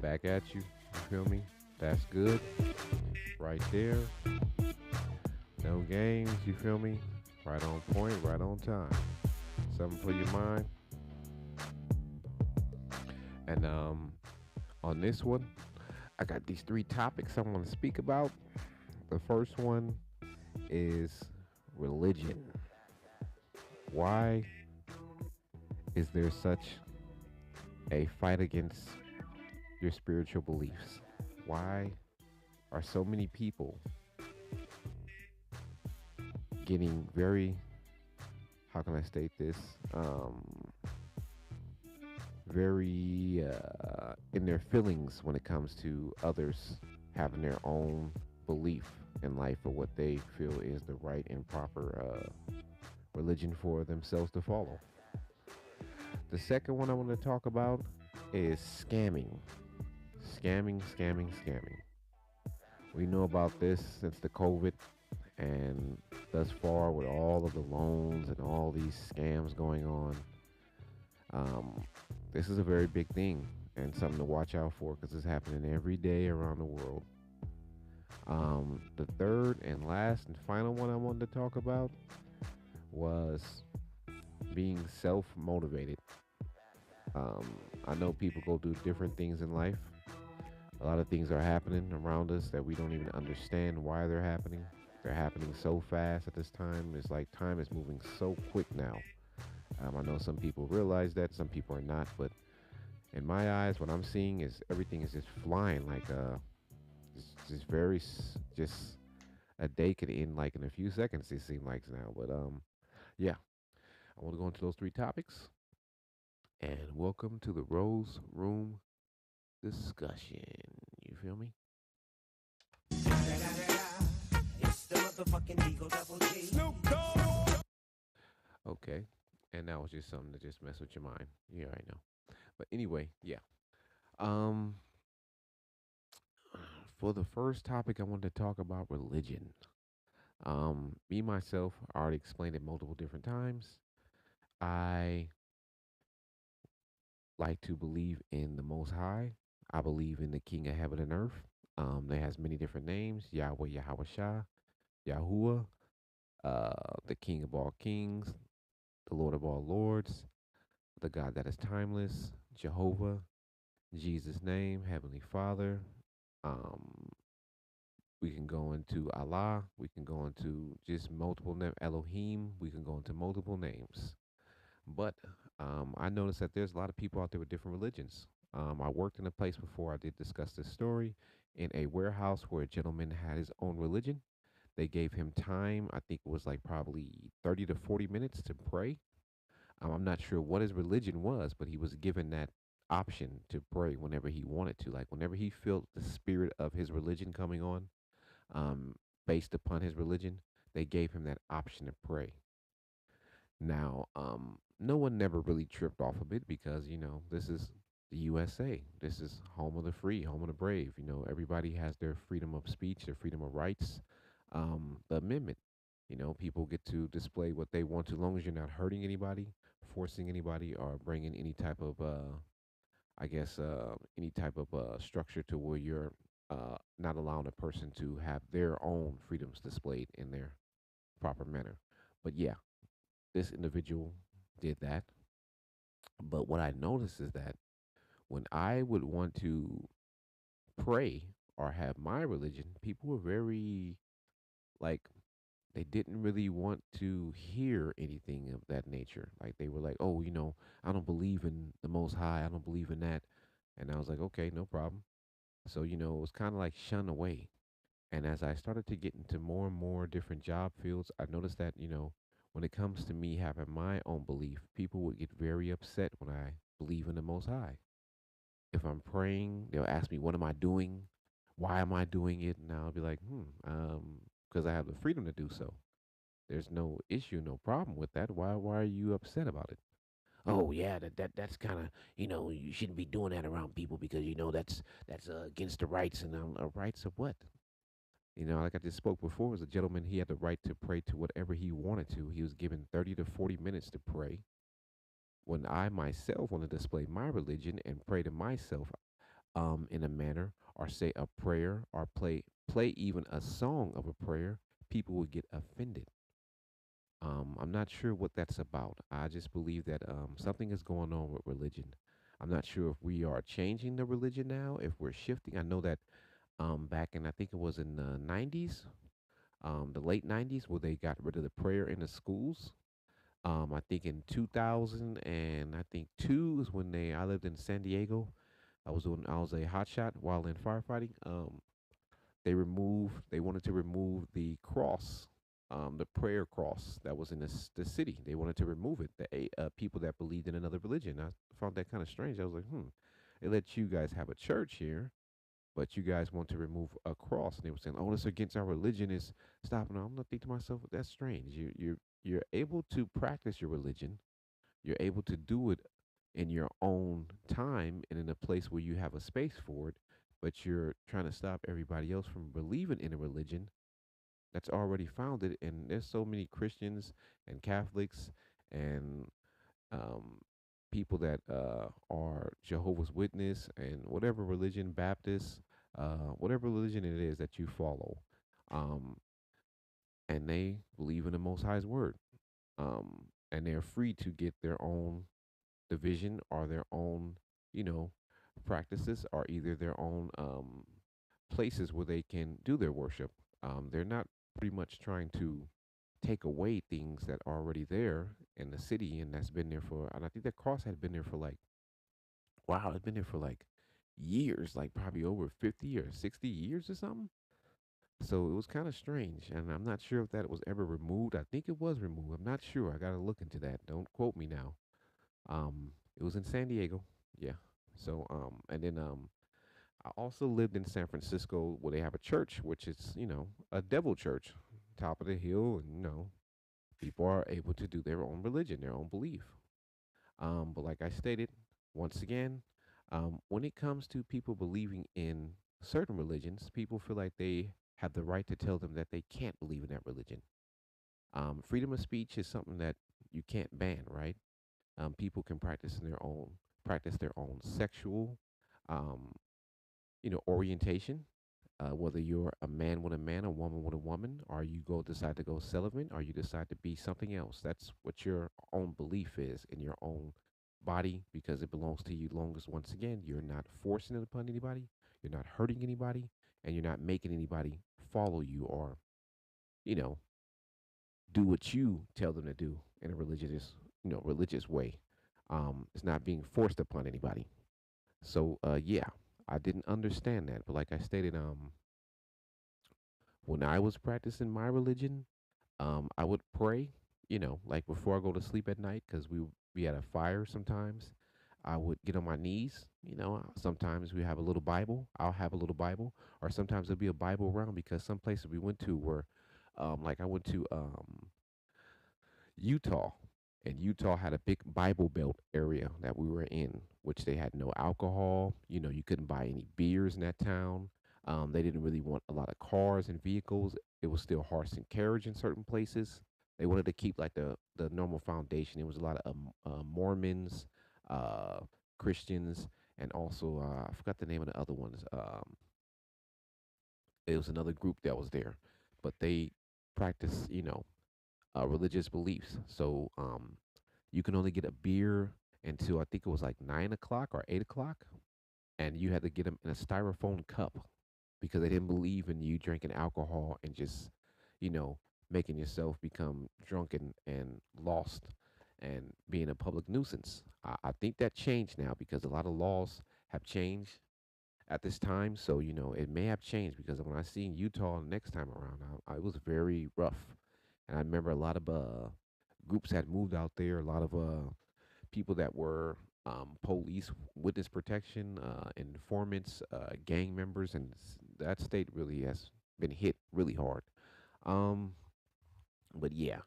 Back at you. You feel me? That's good. Right there. No games. You feel me? Right on point, right on time. Something for your mind. And on this one, I got these three topics I want to speak about. The first one is religion. Why is there such a fight against your spiritual beliefs? Why are so many people getting very, how can I state this? Um, very in their feelings when it comes to others having their own belief in life or what they feel is the right and proper religion for themselves to follow. The second one I want to talk about is scamming. Scamming. We know about this since the COVID, and thus far, with all of the loans and all these scams going on, um, this is a very big thing and something to watch out for because it's happening every day around the world. The third and last and final one I wanted to talk about was being self motivated. Um, I know people go through different things in life. A lot of things are happening around us that we don't even understand why they're happening. They're happening so fast at this time. It's like time is moving so quick now. I know some people realize that, some people are not. But in my eyes, what I'm seeing is everything is just flying. Like just very, just a day could end like in a few seconds. It seems like now. But yeah, I want to go into those three topics. And welcome to the Rose Room discussion. You feel me? It's the motherfucking Eagle Double G. Snoop Dogg. Okay. And that was just something to just mess with your mind. Yeah, I know. But anyway, yeah. Um, for the first topic, I wanted to talk about religion. Me myself, I already explained it multiple different times. I like to believe in the Most High. I believe in the King of Heaven and Earth. That has many different names: Yahweh, Yahweh Shah, Yahuwah, the King of all kings, the Lord of all lords, the God that is timeless, Jehovah, Jesus' name, Heavenly Father. Um, we can go into Allah. We can go into just multiple names. Elohim. We can go into multiple names. But I noticed that there's a lot of people out there with different religions. I worked in a place before. I did discuss this story in a warehouse where a gentleman had his own religion. They gave him time. I think it was like probably 30 to 40 minutes to pray. I'm not sure what his religion was, but he was given that option to pray whenever he wanted to. Like whenever he felt the spirit of his religion coming on, um, based upon his religion, they gave him that option to pray. Now, no one never really tripped off of it because, this is the USA. This is home of the free, home of the brave. Everybody has their freedom of speech, their freedom of rights. The amendment, people get to display what they want to, as long as you're not hurting anybody, forcing anybody, or bringing any type of, I guess, any type of structure to where you're not allowing a person to have their own freedoms displayed in their proper manner. But yeah, this individual did that. But what I noticed is that when I would want to pray or have my religion, people were very like they didn't really want to hear anything of that nature. Like they were like, "Oh, I don't believe in the Most High. I don't believe in that." And I was like, "Okay, no problem." So it was kind of like shunned away. And as I started to get into more and more different job fields, I noticed that, when it comes to me having my own belief, people would get very upset when I believe in the Most High. If I'm praying, they'll ask me, "What am I doing? Why am I doing it?" And I'll be like, because I have the freedom to do so. There's no issue, no problem with that. Why are you upset about it? Oh yeah, that's kind of you shouldn't be doing that around people because that's against the rights and rights of what? Like I just spoke before, as a gentleman, he had the right to pray to whatever he wanted to. He was given 30 to 40 minutes to pray. When I myself want to display my religion and pray to myself, in a manner, or say a prayer, or play even a song of a prayer, people would get offended. I'm not sure what that's about. I just believe that something is going on with religion. I'm not sure if we are changing the religion now, if we're shifting. I know that back in, I think it was in the 90s, the late 90s, where they got rid of the prayer in the schools. I think in 2000 and I think two is when I lived in San Diego. I was a hotshot while in firefighting. They wanted to remove the cross, the prayer cross that was in the city. They wanted to remove it. People that believed in another religion. I found that kind of strange. I was like, they let you guys have a church here, but you guys want to remove a cross. And they were saying, oh, it's against our religion. Is stopping. I'm not thinking to myself, that's strange. You're able to practice your religion. You're able to do it in your own time and in a place where you have a space for it, but you're trying to stop everybody else from believing in a religion that's already founded. And there's so many Christians and Catholics and um, people that are Jehovah's Witness and whatever religion, Baptist, whatever religion it is that you follow, um, and they believe in the Most High's word, and they're free to get their own division or their own, you know, practices, or either their own places where they can do their worship. They're not pretty much trying to take away things that are already there in the city and that's been there for, and I think that cross had been there for like, wow, it's been there for like years, like probably over 50 or 60 years or something. So it was kind of strange, and I'm not sure if that was ever removed. I think it was removed. I'm not sure. I got to look into that. Don't quote me now. It was in San Diego. Yeah. So and then I also lived in San Francisco where they have a church, which is, a devil church, top of the hill, and people are able to do their own religion, their own belief. But like I stated, once again, when it comes to people believing in certain religions, people feel like they have the right to tell them that they can't believe in that religion. Freedom of speech is something that you can't ban, right? People can practice their own sexual, um, orientation. Whether you're a man with a man, a woman with a woman, or you go decide to go celibate, or you decide to be something else. That's what your own belief is in your own body, because it belongs to you. Long as, once again, you're not forcing it upon anybody, you're not hurting anybody, and you're not making anybody follow you, or you know do what you tell them to do in a religious way. It's not being forced upon anybody. So yeah, I didn't understand that, but like I stated, when I was practicing my religion, I would pray, like before I go to sleep at night, because we be at a fire sometimes. I would get on my knees. Sometimes we have a little Bible. I'll have a little Bible, or sometimes there'll be a Bible around, because some places we went to were, like I went to Utah, and Utah had a big Bible Belt area that we were in, which they had no alcohol. You couldn't buy any beers in that town. They didn't really want a lot of cars and vehicles. It was still horse and carriage in certain places. They wanted to keep like the normal foundation. It was a lot of Mormons, uh, Christians, and also I forgot the name of the other ones. It was another group that was there, but they practice, religious beliefs. So you can only get a beer until I think it was like 9 o'clock or 8 o'clock, and you had to get them in a styrofoam cup, because they didn't believe in you drinking alcohol and just, you know, making yourself become drunken and lost and being a public nuisance. I think that changed now, because a lot of laws have changed at this time. So, it may have changed, because when I seen Utah the next time around, I was very rough. And I remember a lot of groups had moved out there, a lot of people that were police, witness protection, informants, gang members, and that state really has been hit really hard. Um, but yeah,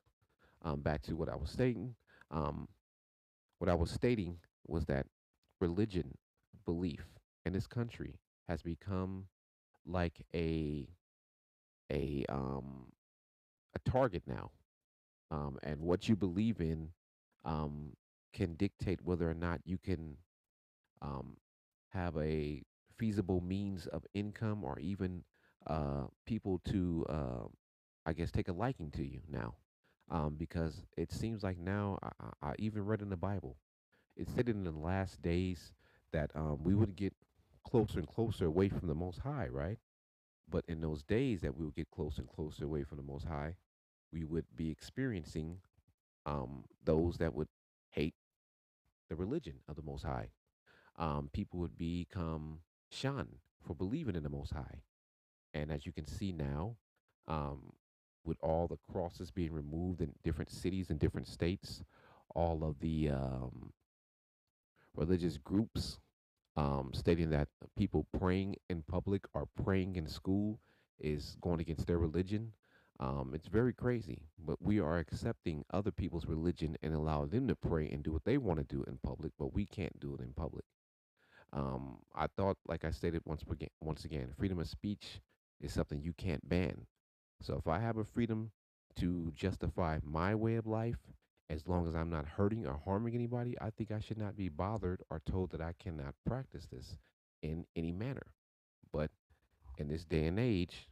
back to what I was stating. Um, what I was stating was that religion, belief in this country has become like a a target now, and what you believe in um, can dictate whether or not you can um, have a feasible means of income, or even people to, I guess, take a liking to you now. Because it seems like now, I even read in the Bible, it said in the last days that we would get closer and closer away from the Most High, right? But in those days that we would get closer and closer away from the Most High, we would be experiencing those that would hate the religion of the Most High. People would become shunned for believing in the Most High. And as you can see now, um, with all the crosses being removed in different cities and different states, all of the religious groups stating that people praying in public or praying in school is going against their religion. It's very crazy, but we are accepting other people's religion and allow them to pray and do what they want to do in public, but we can't do it in public. I thought, like I stated once again, freedom of speech is something you can't ban. So if I have a freedom to justify my way of life, as long as I'm not hurting or harming anybody, I think I should not be bothered or told that I cannot practice this in any manner. But in this day and age,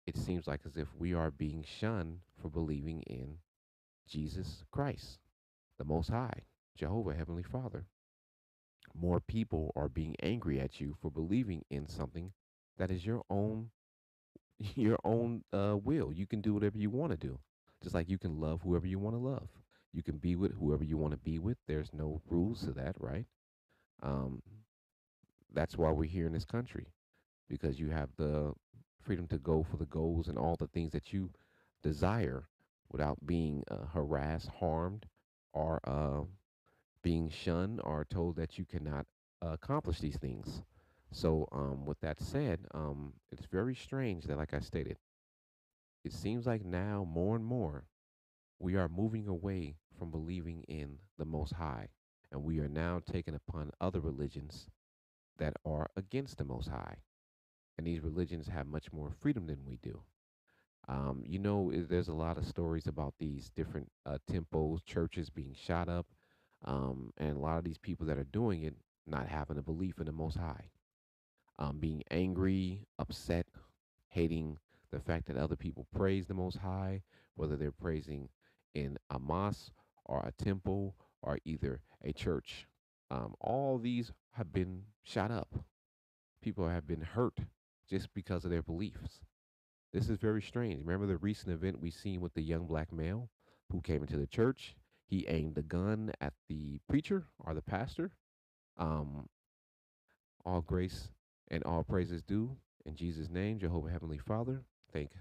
it seems like as if we are being shunned for believing in Jesus Christ, the Most High, Jehovah, Heavenly Father. More people are being angry at you for believing in something that is your own your own will. You can do whatever you want to do, just like you can love whoever you want to love. You can be with whoever you want to be with. There's no rules to that, right? Um, that's why we're here in this country, because you have the freedom to go for the goals and all the things that you desire without being harassed, harmed, or being shunned or told that you cannot accomplish these things. So, with that said, it's very strange that, like I stated, it seems like now more and more we are moving away from believing in the Most High, and we are now taking upon other religions that are against the Most High. And these religions have much more freedom than we do. There's a lot of stories about these different temples, churches being shot up, and a lot of these people that are doing it not having a belief in the Most High, being angry, upset, hating the fact that other people praise the Most High, whether they're praising in a mosque or a temple or either a church. All these have been shot up. People have been hurt just because of their beliefs. This is very strange. Remember the recent event we seen with the young black male who came into the church? He aimed a gun at the preacher or the pastor. Um, all grace and all praises due in Jesus' name, Jehovah Heavenly Father. Thank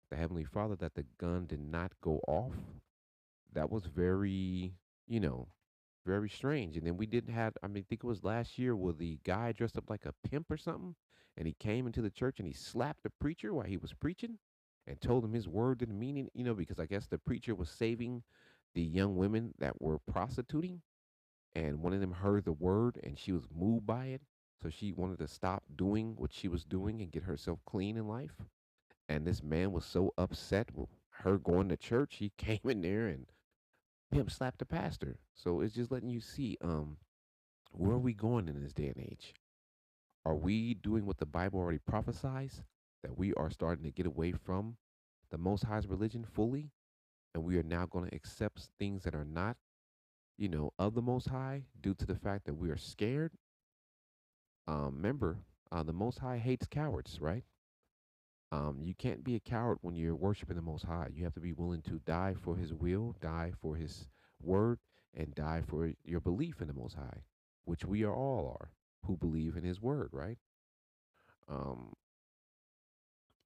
the Heavenly Father that the gun did not go off. That was very, you know, very strange. And then we didn't have, I mean, I think it was last year where the guy dressed up like a pimp or something, and he came into the church and he slapped the preacher while he was preaching and told him his word didn't mean it, because I guess the preacher was saving the young women that were prostituting, and one of them heard the word and she was moved by it. So she wanted to stop doing what she was doing and get herself clean in life. And this man was so upset with her going to church, he came in there and pimp slapped the pastor. So it's just letting you see, where are we going in this day and age? Are we doing what the Bible already prophesies? That we are starting to get away from the Most High's religion fully, and we are now going to accept things that are not, of the Most High due to the fact that we are scared. Remember, the Most High hates cowards, right? You can't be a coward when you're worshiping the Most High. You have to be willing to die for His will, die for His word, and die for your belief in the Most High, which we are all are who believe in His word, right? Um,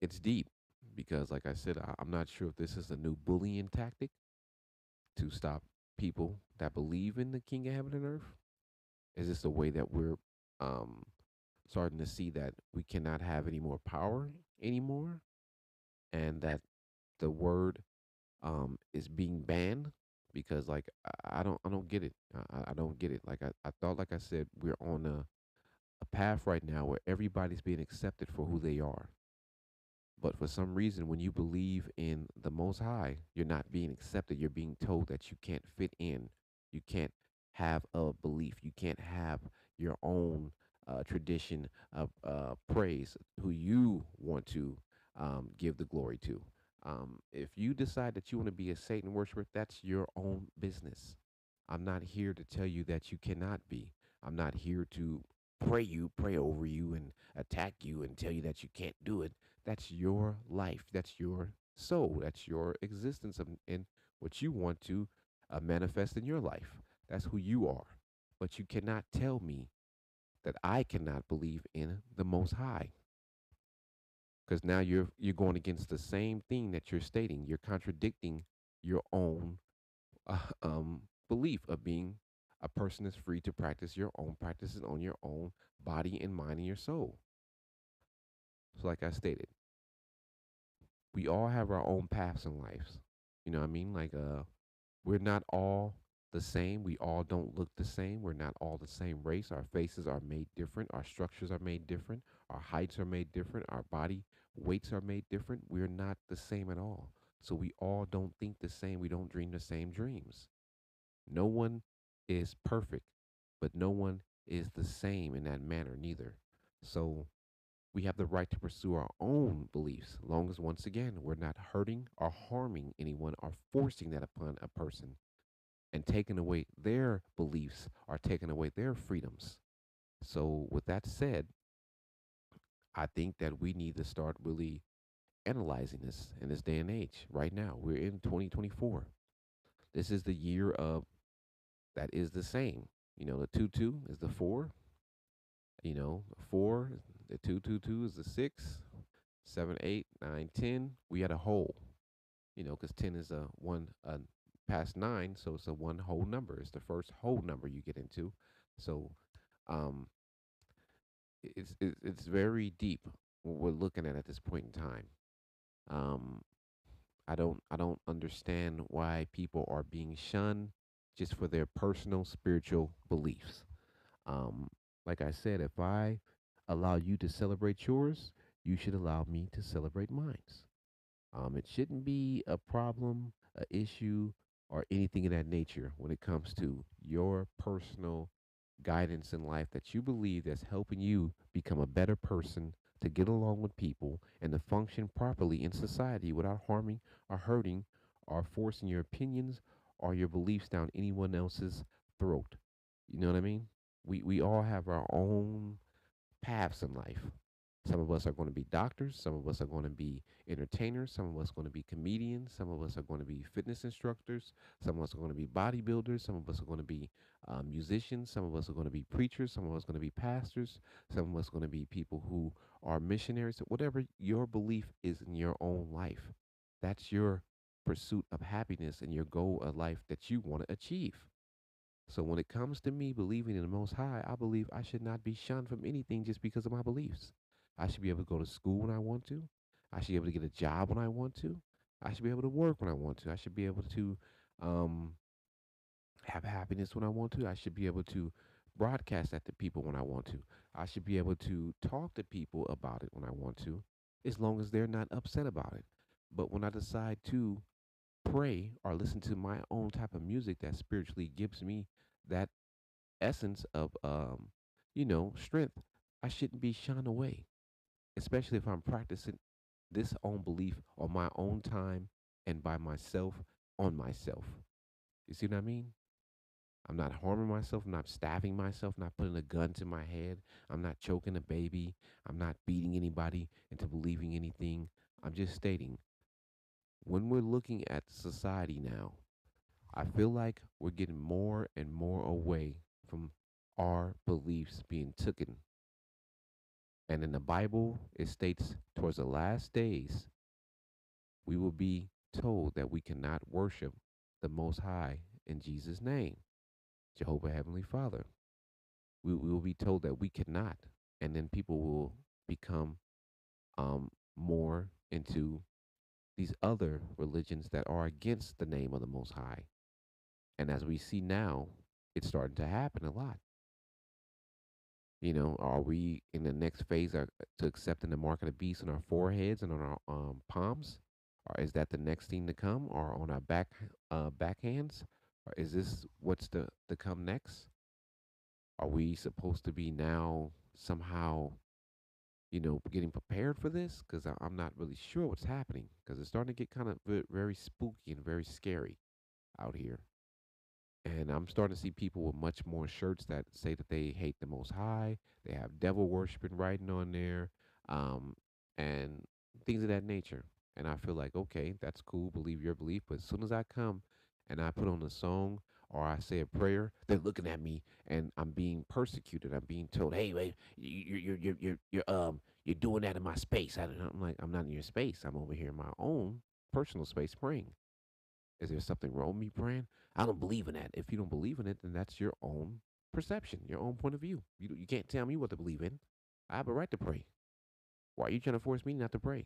it's deep because, like I said, I'm not sure if this is a new bullying tactic to stop people that believe in the King of Heaven and Earth. Is this a way that we're um, starting to see that we cannot have any more power anymore, and that the word is being banned? Because like I don't get it. I don't get it. Like I thought, like I said, we're on a path right now where everybody's being accepted for who they are. But for some reason, when you believe in the Most High, you're not being accepted. You're being told that you can't fit in. You can't have a belief. You can't have your own. tradition of praise, who you want to give the glory to. If you decide that you want to be a Satan worshiper, that's your own business. I'm not here to tell you that you cannot be. I'm not here to pray over you, and attack you and tell you that you can't do it. That's your life. That's your soul. That's your existence in what you want to manifest in your life. That's who you are. But you cannot tell me that I cannot believe in the Most High, because now you're going against the same thing that you're stating. You're contradicting your own belief of being a person is free to practice your own practices on your own body and mind and your soul. So, like I stated, we all have our own paths in life. You know what I mean? Like, we're not all the same. We all don't look the same. We're not all the same race. Our faces are made different. Our structures are made different. Our heights are made different. Our body weights are made different. We're not the same at all. So we all don't think the same. We don't dream the same dreams. No one is perfect, but no one is the same in that manner neither. So we have the right to pursue our own beliefs, long as once again we're not hurting or harming anyone or forcing that upon a person and taking away their beliefs or taking away their freedoms. So with that said, I think that we need to start really analyzing this in this day and age. Right now, we're in 2024. This is the year of that is the same. The 2 2 is the 4. Four, the 2 2 2 is the 6. 7, 8, 9, 10. We had a whole. Because 10 is a one past 9, so it's a one whole number. It's the first whole number you get into. So um, it's very deep what we're looking at this point in time. Um, I don't understand why people are being shunned just for their personal spiritual beliefs. Um, like I said, if I allow you to celebrate yours, you should allow me to celebrate mine. It shouldn't be a problem, a issue, or anything of that nature when it comes to your personal guidance in life that you believe that's helping you become a better person, to get along with people and to function properly in society without harming or hurting or forcing your opinions or your beliefs down anyone else's throat. You know what I mean? We all have our own paths in life. Some of us are going to be doctors. Some of us are going to be entertainers. Some of us are going to be comedians. Some of us are going to be fitness instructors. Some of us are going to be bodybuilders. Some of us are going to be musicians. Some of us are going to be preachers. Some of us are going to be pastors. Some of us are going to be people who are missionaries. Whatever your belief is in your own life, that's your pursuit of happiness and your goal of life that you want to achieve. So when it comes to me believing in the Most High, I believe I should not be shunned from anything just because of my beliefs. I should be able to go to school when I want to. I should be able to get a job when I want to. I should be able to work when I want to. I should be able to um, have happiness when I want to. I should be able to broadcast that to people when I want to. I should be able to talk to people about it when I want to, as long as they're not upset about it. But when I decide to pray or listen to my own type of music that spiritually gives me that essence of strength, I shouldn't be shunned away, especially if I'm practicing this own belief on my own time and by myself on myself. You see what I mean? I'm not harming myself, I'm not stabbing myself, not putting a gun to my head, I'm not choking a baby, I'm not beating anybody into believing anything. I'm just stating, when we're looking at society now, I feel like we're getting more and more away from our beliefs being taken. And in the Bible, it states towards the last days, we will be told that we cannot worship the Most High in Jesus' name, Jehovah Heavenly Father. We will be told that we cannot. And then people will become more into these other religions that are against the name of the Most High. And as we see now, it's starting to happen a lot. Are we in the next phase to accepting the mark of the beast on our foreheads and on our palms? Or is that the next thing to come, or on our backhands? Or is this what's to come next? Are we supposed to be now somehow, getting prepared for this because I'm not really sure what's happening because it's starting to get kind of very spooky and very scary out here. And I'm starting to see people with much more shirts that say that they hate the Most High. They have devil worshiping writing on there, um, and things of that nature. And I feel like, okay, that's cool. Believe your belief. But as soon as I come and I put on a song or I say a prayer, they're looking at me and I'm being persecuted. I'm being told, hey, wait, you're doing that in my space. I'm like, I'm not in your space. I'm over here in my own personal space praying. Is there something wrong with me praying? I don't believe in that. If you don't believe in it, then that's your own perception, your own point of view. You can't tell me what to believe in. I have a right to pray. Why are you trying to force me not to pray?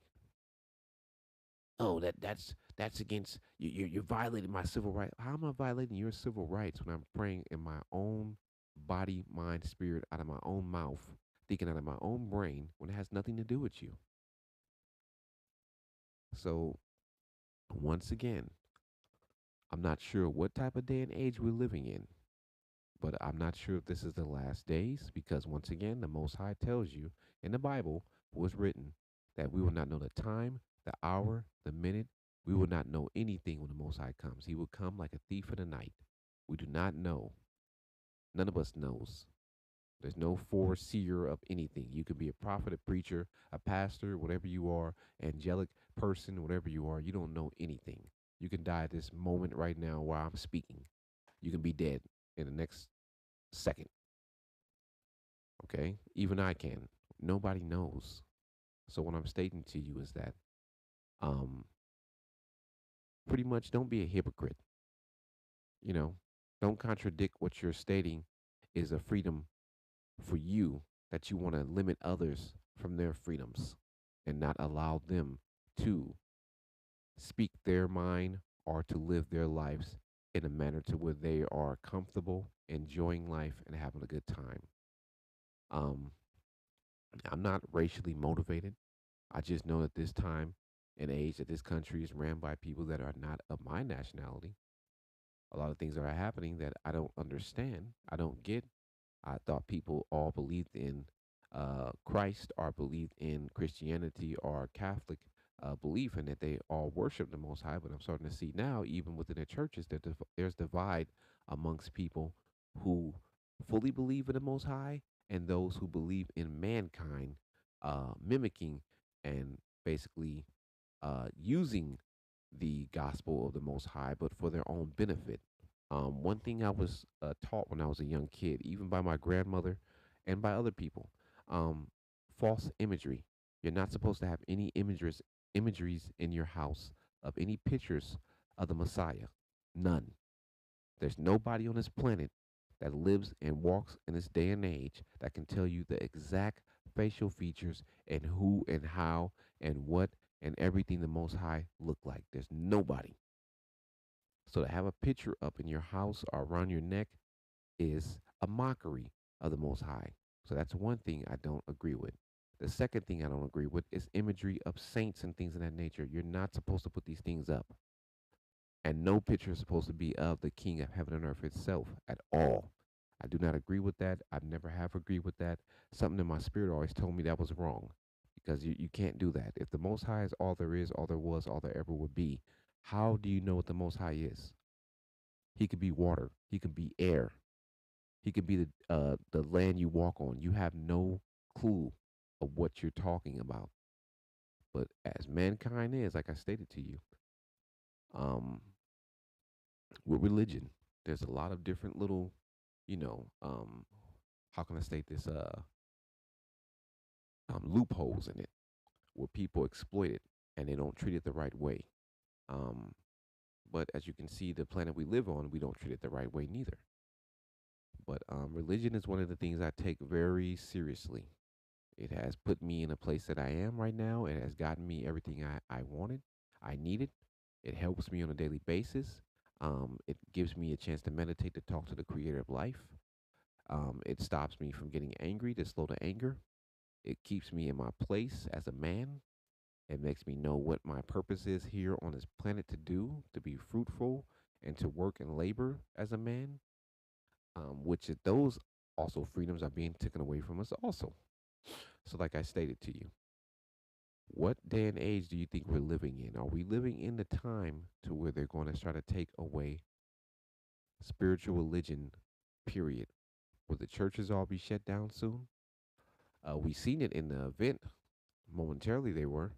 Oh, that's against you. You're violating my civil rights. How am I violating your civil rights when I'm praying in my own body, mind, spirit, out of my own mouth, thinking out of my own brain when it has nothing to do with you? So once again, I'm not sure what type of day and age we're living in. But I'm not sure if this is the last days because, once again, the Most High tells you in the Bible was written that we will not know the time, the hour, the minute. We will not know anything when the Most High comes. He will come like a thief in the night. We do not know. None of us knows. There's no foreseer of anything. You could be a prophet, a preacher, a pastor, whatever you are, angelic person, whatever you are. You don't know anything. You can die at this moment right now while I'm speaking. You can be dead in the next second. Okay, even I can. Nobody knows. So what I'm stating to you is that, um, pretty much don't be a hypocrite. You know, don't contradict what you're stating is a freedom for you that you want to limit others from their freedoms and not allow them to speak their mind or to live their lives in a manner to where they are comfortable, enjoying life, and having a good time. Um, I'm not racially motivated. I just know that this time and age that this country is ran by people that are not of my nationality. A lot of things are happening that I don't understand. I don't get. I thought people all believed in Christ or believed in Christianity or Catholic belief and that they all worship the Most High. But I'm starting to see now, even within the churches, that there's divide amongst people who fully believe in the Most High and those who believe in mankind mimicking and basically using the gospel of the Most High, but for their own benefit. One thing I was taught when I was a young kid, even by my grandmother and by other people, um, false imagery. You're not supposed to have any imageries in your house of any pictures of the Messiah. None. There's nobody on this planet that lives and walks in this day and age that can tell you the exact facial features and who and how and what and everything the Most High look like. There's nobody. So to have a picture up in your house or around your neck is a mockery of the Most High. So that's one thing I don't agree with. The second thing I don't agree with is imagery of saints and things of that nature. You're not supposed to put these things up. And no picture is supposed to be of the King of heaven and earth itself at all. I do not agree with that. I never have agreed with that. Something in my spirit always told me that was wrong because you can't do that. If the Most High is all there is, all there was, all there ever would be, how do you know what the Most High is? He could be water, he could be air, he could be the land you walk on. You have no clue of what you're talking about. But as mankind is, like I stated to you, um, with religion, there's a lot of different little, how can I state this? Loopholes in it where people exploit it and they don't treat it the right way. Um, but as you can see, the planet we live on, we don't treat it the right way neither. But religion is one of the things I take very seriously. It has put me in a place that I am right now. It has gotten me everything I wanted, I needed. It helps me on a daily basis. It gives me a chance to meditate, to talk to the creator of life. It stops me from getting angry, to slow the anger. It keeps me in my place as a man. It makes me know what my purpose is here on this planet to do, to be fruitful and to work and labor as a man. Which those Also, freedoms are being taken away from us also. So, like I stated to you, what day and age do you think we're living in? Are we living in the time to where they're going to try to take away spiritual religion, period? Will the churches all be shut down soon? We seen it in the event. Momentarily, they were.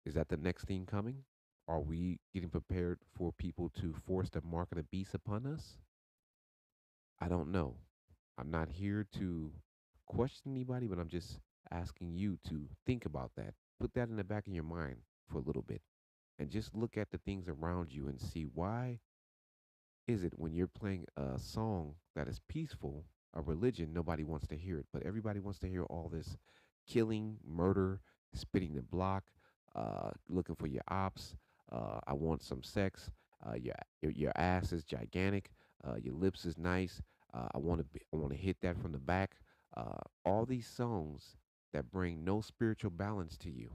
Is that the next thing coming? Are we getting prepared for people to force the mark of the beast upon us? I don't know. I'm not here to question anybody, but I'm just asking you to think about that. Put that in the back of your mind for a little bit and just look at the things around you and see why is it when you're playing a song that is peaceful, a religion, nobody wants to hear it, but everybody wants to hear all this killing, murder, spitting the block, looking for your ops. I want some sex. Your ass is gigantic. Your lips is nice. I want to hit that from the back. All these songs that bring no spiritual balance to you.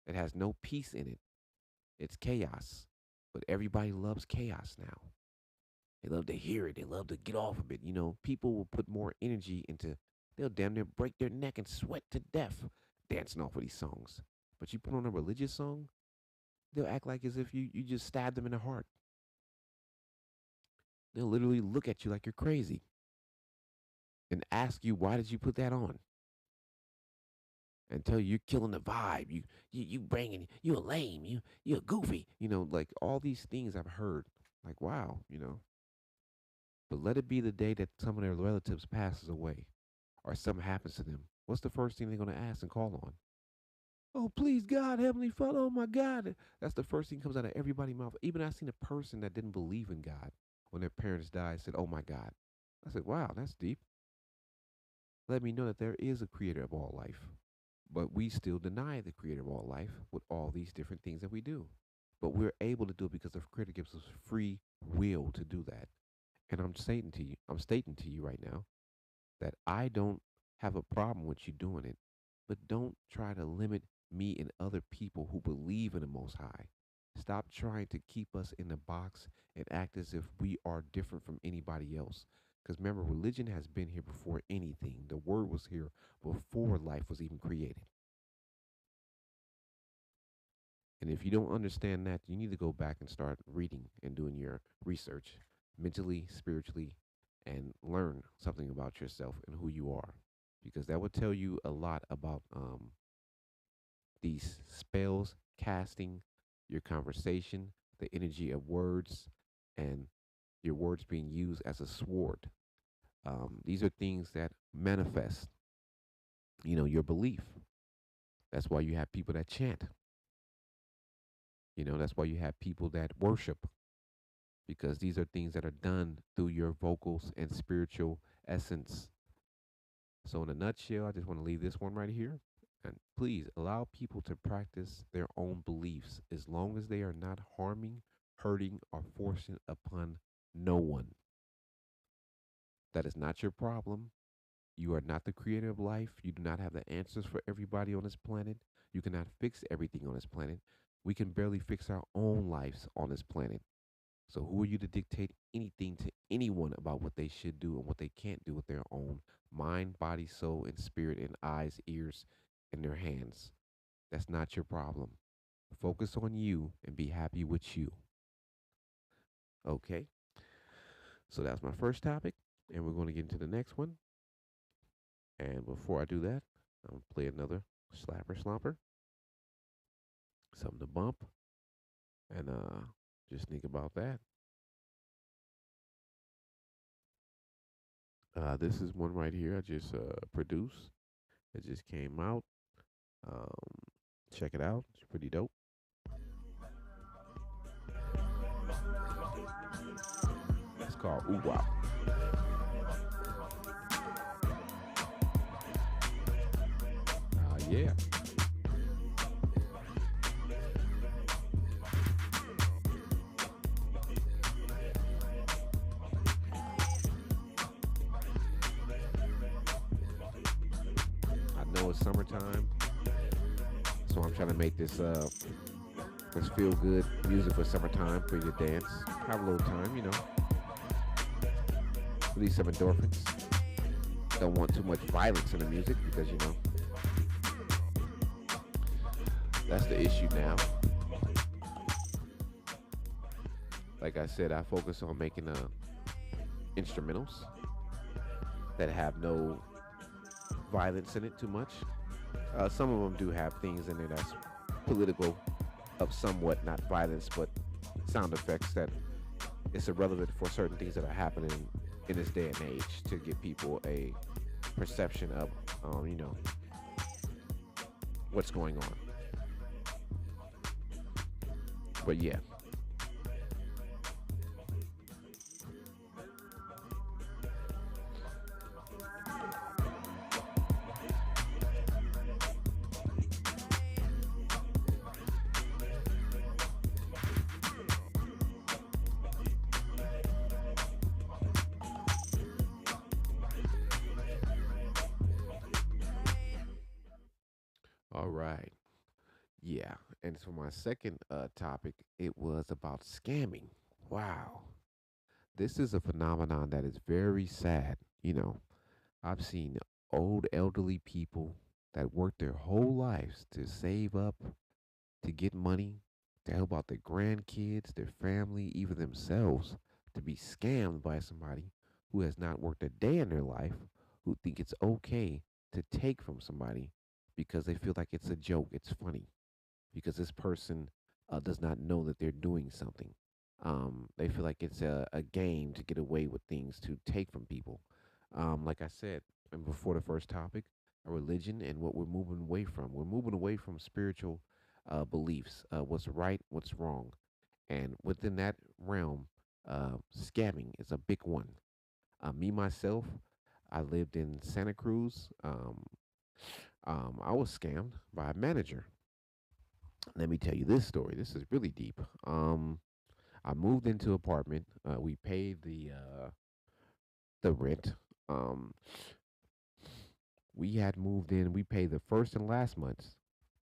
It has no peace in it. It's chaos. But everybody loves chaos now. They love to hear it. They love to get off of it. You know, people will put more energy into, they'll damn near break their neck and sweat to death dancing off of these songs. But you put on a religious song, they'll act like as if you just stabbed them in the heart. They'll literally look at you like you're crazy and ask you, why did you put that on? And tell you you're killing the vibe. You bringing, you a lame, you a goofy. You know, like all these things I've heard. Like, wow, you know. But let it be the day that some of their relatives passes away or something happens to them. What's the first thing they're going to ask and call on? Oh, please, God, Heavenly Father, oh my God. That's the first thing comes out of everybody's mouth. Even I seen a person that didn't believe in God when their parents died said, oh my God. I said, wow, that's deep. Let me know that there is a creator of all life. But we still deny the creator of all life with all these different things that we do. But we're able to do it because the creator gives us free will to do that. And I'm stating to you right now that I don't have a problem with you doing it, but don't try to limit me and other people who believe in the Most High. Stop trying to keep us in the box and act as if we are different from anybody else. Because remember, religion has been here before anything. The word was here before life was even created. And if you don't understand that, you need to go back and start reading and doing your research mentally, spiritually, and learn something about yourself and who you are. Because that would tell you a lot about these spells, casting, your conversation, the energy of words, and your words being used as a sword. These are things that manifest, your belief. That's why you have people that chant. That's why you have people that worship because these are things that are done through your vocals and spiritual essence. So, in a nutshell, I just want to leave this one right here. And please allow people to practice their own beliefs as long as they are not harming, hurting, or forcing upon no one. That is not your problem. You are not the creator of life. You do not have the answers for everybody on this planet. You cannot fix everything on this planet. We can barely fix our own lives on this planet. So who are you to dictate anything to anyone about what they should do and what they can't do with their own mind, body, soul, and spirit, and eyes, ears, and their hands? That's not your problem. Focus on you and be happy with you. Okay. So that's my first topic, and we're going to get into the next one. And before I do that, I'm going to play another slapper slumper, something to bump, and just think about that. This is one right here I just produced. It just came out. Um, Check it out. It's pretty dope. It's called Ooh Wow. Yeah. I know it's summertime, so I'm trying to make this feel good music for summertime for you to dance. Have a little time. release some endorphins. Don't want too much violence in the music because that's the issue now. Like I said, I focus on making instrumentals that have no violence in it too much. Some of them do have things in there that's political, of somewhat not violence, but sound effects that it's irrelevant for certain things that are happening in this day and age to give people a perception of, what's going on. But yeah, all right. Yeah, and for my second topic, it was about scamming. Wow, this is a phenomenon that is very sad. I've seen old elderly people that work their whole lives to save up, to get money, to help out their grandkids, their family, even themselves, to be scammed by somebody who has not worked a day in their life, who think it's okay to take from somebody because they feel like it's a joke, it's funny, because this person does not know that they're doing something. They feel like it's a game to get away with things, to take from people. Like I said, and before the first topic, a religion and what we're moving away from. We're moving away from spiritual beliefs, what's right, what's wrong. And within that realm, scamming is a big one. Me, myself, I lived in Santa Cruz. I was scammed by a manager. Let me tell you this story. This is really deep. I moved into an apartment. We paid the rent. Um, we had moved in. We paid the first and last month's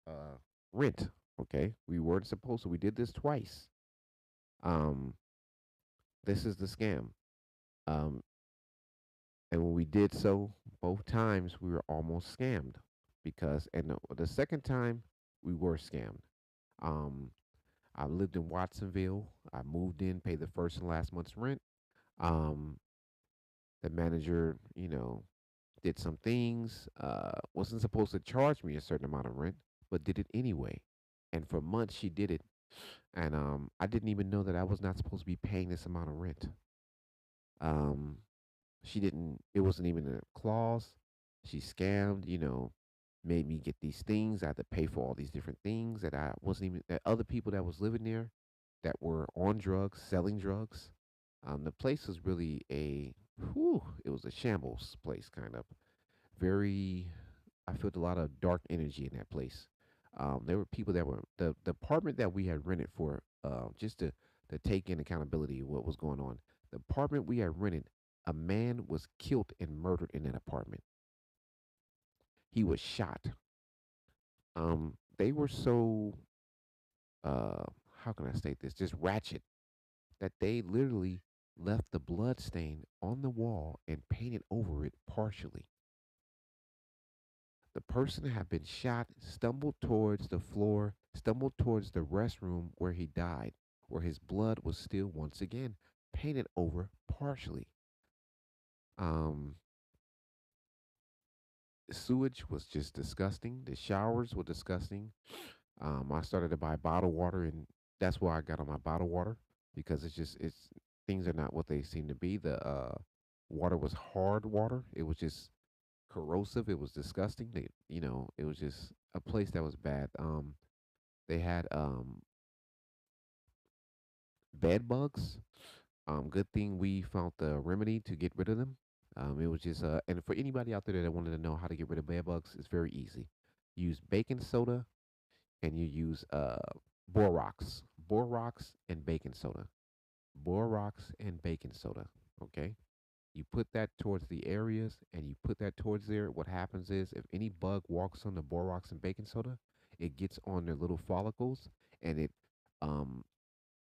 uh, rent. Okay, we weren't supposed to. We did this twice. Um, this is the scam. Um, and when we did so, both times we were almost scammed because, and the second time we were scammed. Um, I lived in Watsonville. I moved in, paid the first and last month's rent. Um, the manager, did some things, wasn't supposed to charge me a certain amount of rent, but did it anyway. And for months she did it. And I didn't even know that I was not supposed to be paying this amount of rent. Um, she didn't, it wasn't even a clause. She scammed, made me get these things. I had to pay for all these different things that I wasn't even, that other people that was living there that were on drugs, selling drugs. The place was really it was a shambles place, kind of. Very, I felt a lot of dark energy in that place. There were people that were, the apartment that we had rented for, just to take in accountability of what was going on. The apartment we had rented, a man was killed and murdered in that apartment. He was shot. They were so, uh, how can I state this? Just ratchet that they literally left the blood stain on the wall and painted over it partially. The person had been shot, stumbled towards the floor, stumbled towards the restroom where he died, where his blood was still once again painted over partially. Um, Sewage was just disgusting. The showers were disgusting. I started to buy bottled water, and that's why I got on my bottled water because it's things are not what they seem to be. The water was hard water. It was just corrosive. It was disgusting. It was just a place that was bad. They had bed bugs. Good thing we found the remedy to get rid of them. It was just and for anybody out there that wanted to know how to get rid of bed bugs, it's very easy. Use baking soda and you use borax, borax and baking soda, borax and baking soda. Okay, you put that towards the areas and you put that towards there. What happens is if any bug walks on the borax and baking soda, it gets on their little follicles and um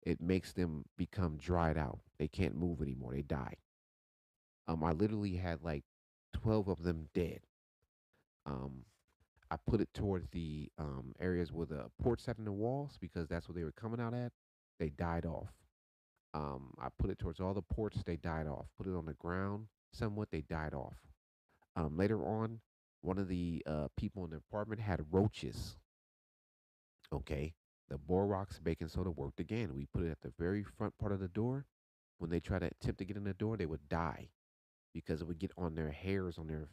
it makes them become dried out. They can't move anymore. They die. I literally had like 12 of them dead. Um, I put it towards the areas where the ports sat in the walls because that's where they were coming out at. They died off. I put it towards all the ports. They died off. Put it on the ground somewhat. They died off. Later on, one of the people in the apartment had roaches. Okay, the borax baking soda worked again. We put it at the very front part of the door. When they try to attempt to get in the door, they would die because it would get on their hairs, on their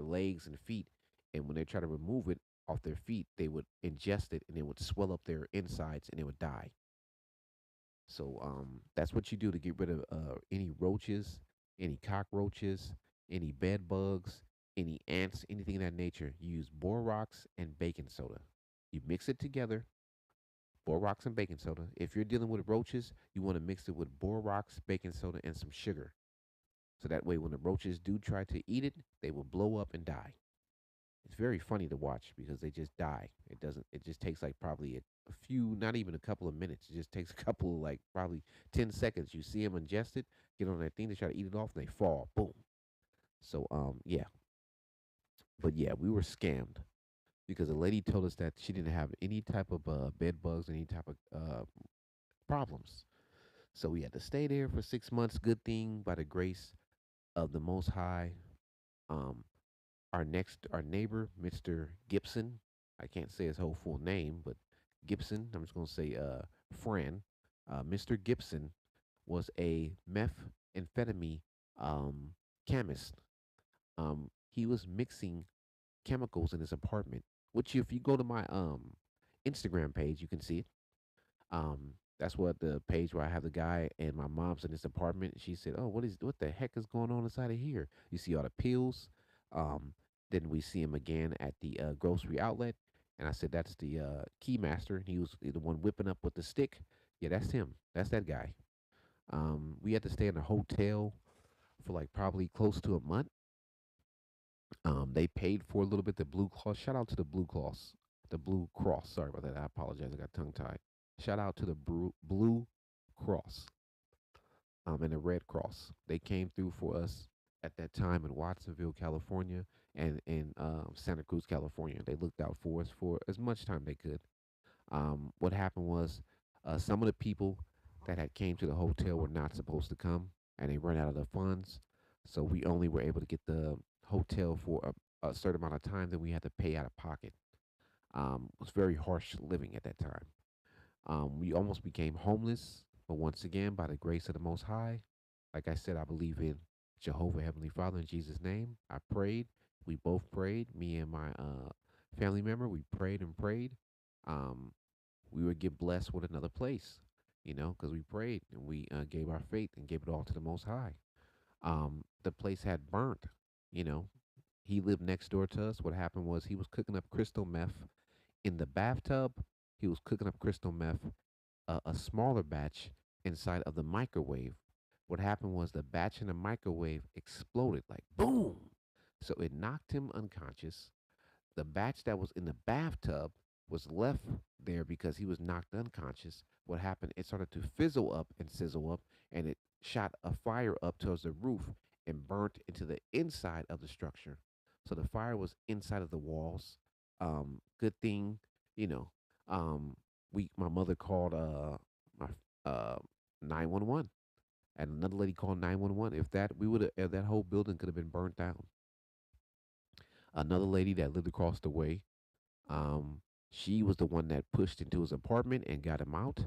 legs and feet, and when they try to remove it off their feet, they would ingest it and it would swell up their insides and they would die. So that's what you do to get rid of any roaches, any cockroaches, any bed bugs, any ants, anything of that nature. You use borax and baking soda. You mix it together, borax and baking soda. If you're dealing with roaches, you want to mix it with borax, baking soda, and some sugar. So that way, when the roaches do try to eat it, they will blow up and die. It's very funny to watch because they just die. It doesn't. It just takes like probably a few, not even a couple of minutes. It just takes a couple of like probably 10 seconds. You see them ingest it, get on that thing, they try to eat it off, and they fall. Boom. So yeah, but yeah, we were scammed because the lady told us that she didn't have any type of bed bugs, any type of problems. So we had to stay there for 6 months. Good thing by the grace of the Most High. Um, our neighbor, Mr. Gibson. I can't say his whole full name, but Gibson. I'm just gonna say Fran. Mr. Gibson was a methamphetamine um, chemist. He was mixing chemicals in his apartment. Which, if you go to my Instagram page, you can see it. That's what the page where I have the guy and my mom's in this apartment. She said, "Oh, what the heck is going on inside of here?" You see all the pills. Um, then we see him again at the grocery outlet, and I said, "That's the key master." He was the one whipping up with the stick. Yeah, that's him. That's that guy. We had to stay in a hotel for like probably close to a month. They paid for a little bit. The Blue Cross. Shout out to the Blue Cross. The Blue Cross. Sorry about that. I apologize. I got tongue tied. Shout out to the Blue Cross and the Red Cross. They came through for us at that time in Watsonville, California, and in Santa Cruz, California. They looked out for us for as much time they could. What happened was some of the people that had came to the hotel were not supposed to come, and they ran out of the funds. So we only were able to get the hotel for a certain amount of time. Then we had to pay out of pocket. It was very harsh living at that time. We almost became homeless, but once again, by the grace of the Most High, like I said, I believe in Jehovah Heavenly Father in Jesus' name. I prayed. We both prayed. Me and my family member, we prayed and prayed. Um, we would get blessed with another place, because we prayed and we gave our faith and gave it all to the Most High. The place had burnt. You know, he lived next door to us. What happened was he was cooking up crystal meth in the bathtub. He was cooking up crystal meth a smaller batch inside of the microwave. What happened was the batch in the microwave exploded like boom. So it knocked him unconscious. The batch that was in the bathtub was left there because he was knocked unconscious. What happened? It started to fizzle up and sizzle up, and it shot a fire up towards the roof and burnt into the inside of the structure. So the fire was inside of the walls. Good thing, you know. Um, my mother called my 911, and another lady called 911. If that whole building could have been burnt down. Another lady that lived across the way, um, she was the one that pushed into his apartment and got him out.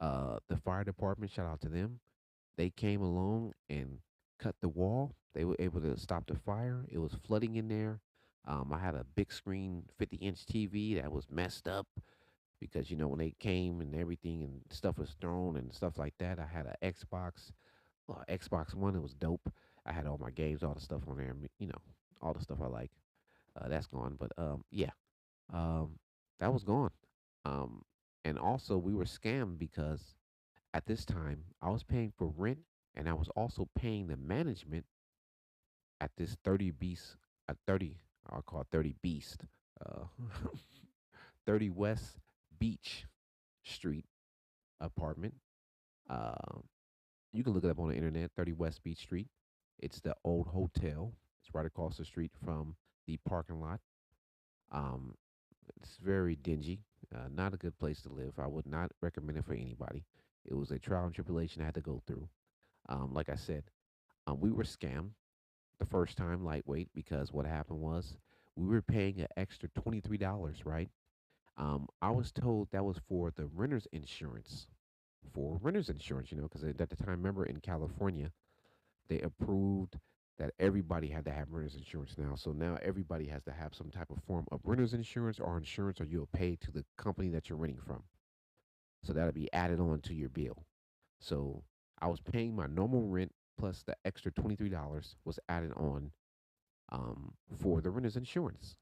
The fire department, shout out to them. They came along and cut the wall. They were able to stop the fire. It was flooding in there. I had a big screen 50-inch TV that was messed up because when they came and everything and stuff was thrown and stuff like that. I had an Xbox One. It was dope. I had all my games, all the stuff on there. All the stuff I like. That's gone. But yeah, um, that was gone. Um, and also we were scammed because at this time I was paying for rent and I was also paying the management at this 30 Beast, 30, I'll call it 30 Beast, uh, 30 West Beach Street apartment. Um, You can look it up on the internet, 30 West Beach Street. It's the old hotel. It's right across the street from the parking lot. Um, it's very dingy. Not a good place to live. I would not recommend it for anybody. It was a trial and tribulation I had to go through. Like I said, we were scammed the first time, lightweight, because what happened was we were paying an extra $23, right? I was told that was for the renter's insurance. For renter's insurance, because at the time, remember in California, they approved that everybody had to have renter's insurance now. So now everybody has to have some type of form of renter's insurance, or you'll pay to the company that you're renting from. So that'll be added on to your bill. So I was paying my normal rent plus the extra $23 was added on for the renter's insurance.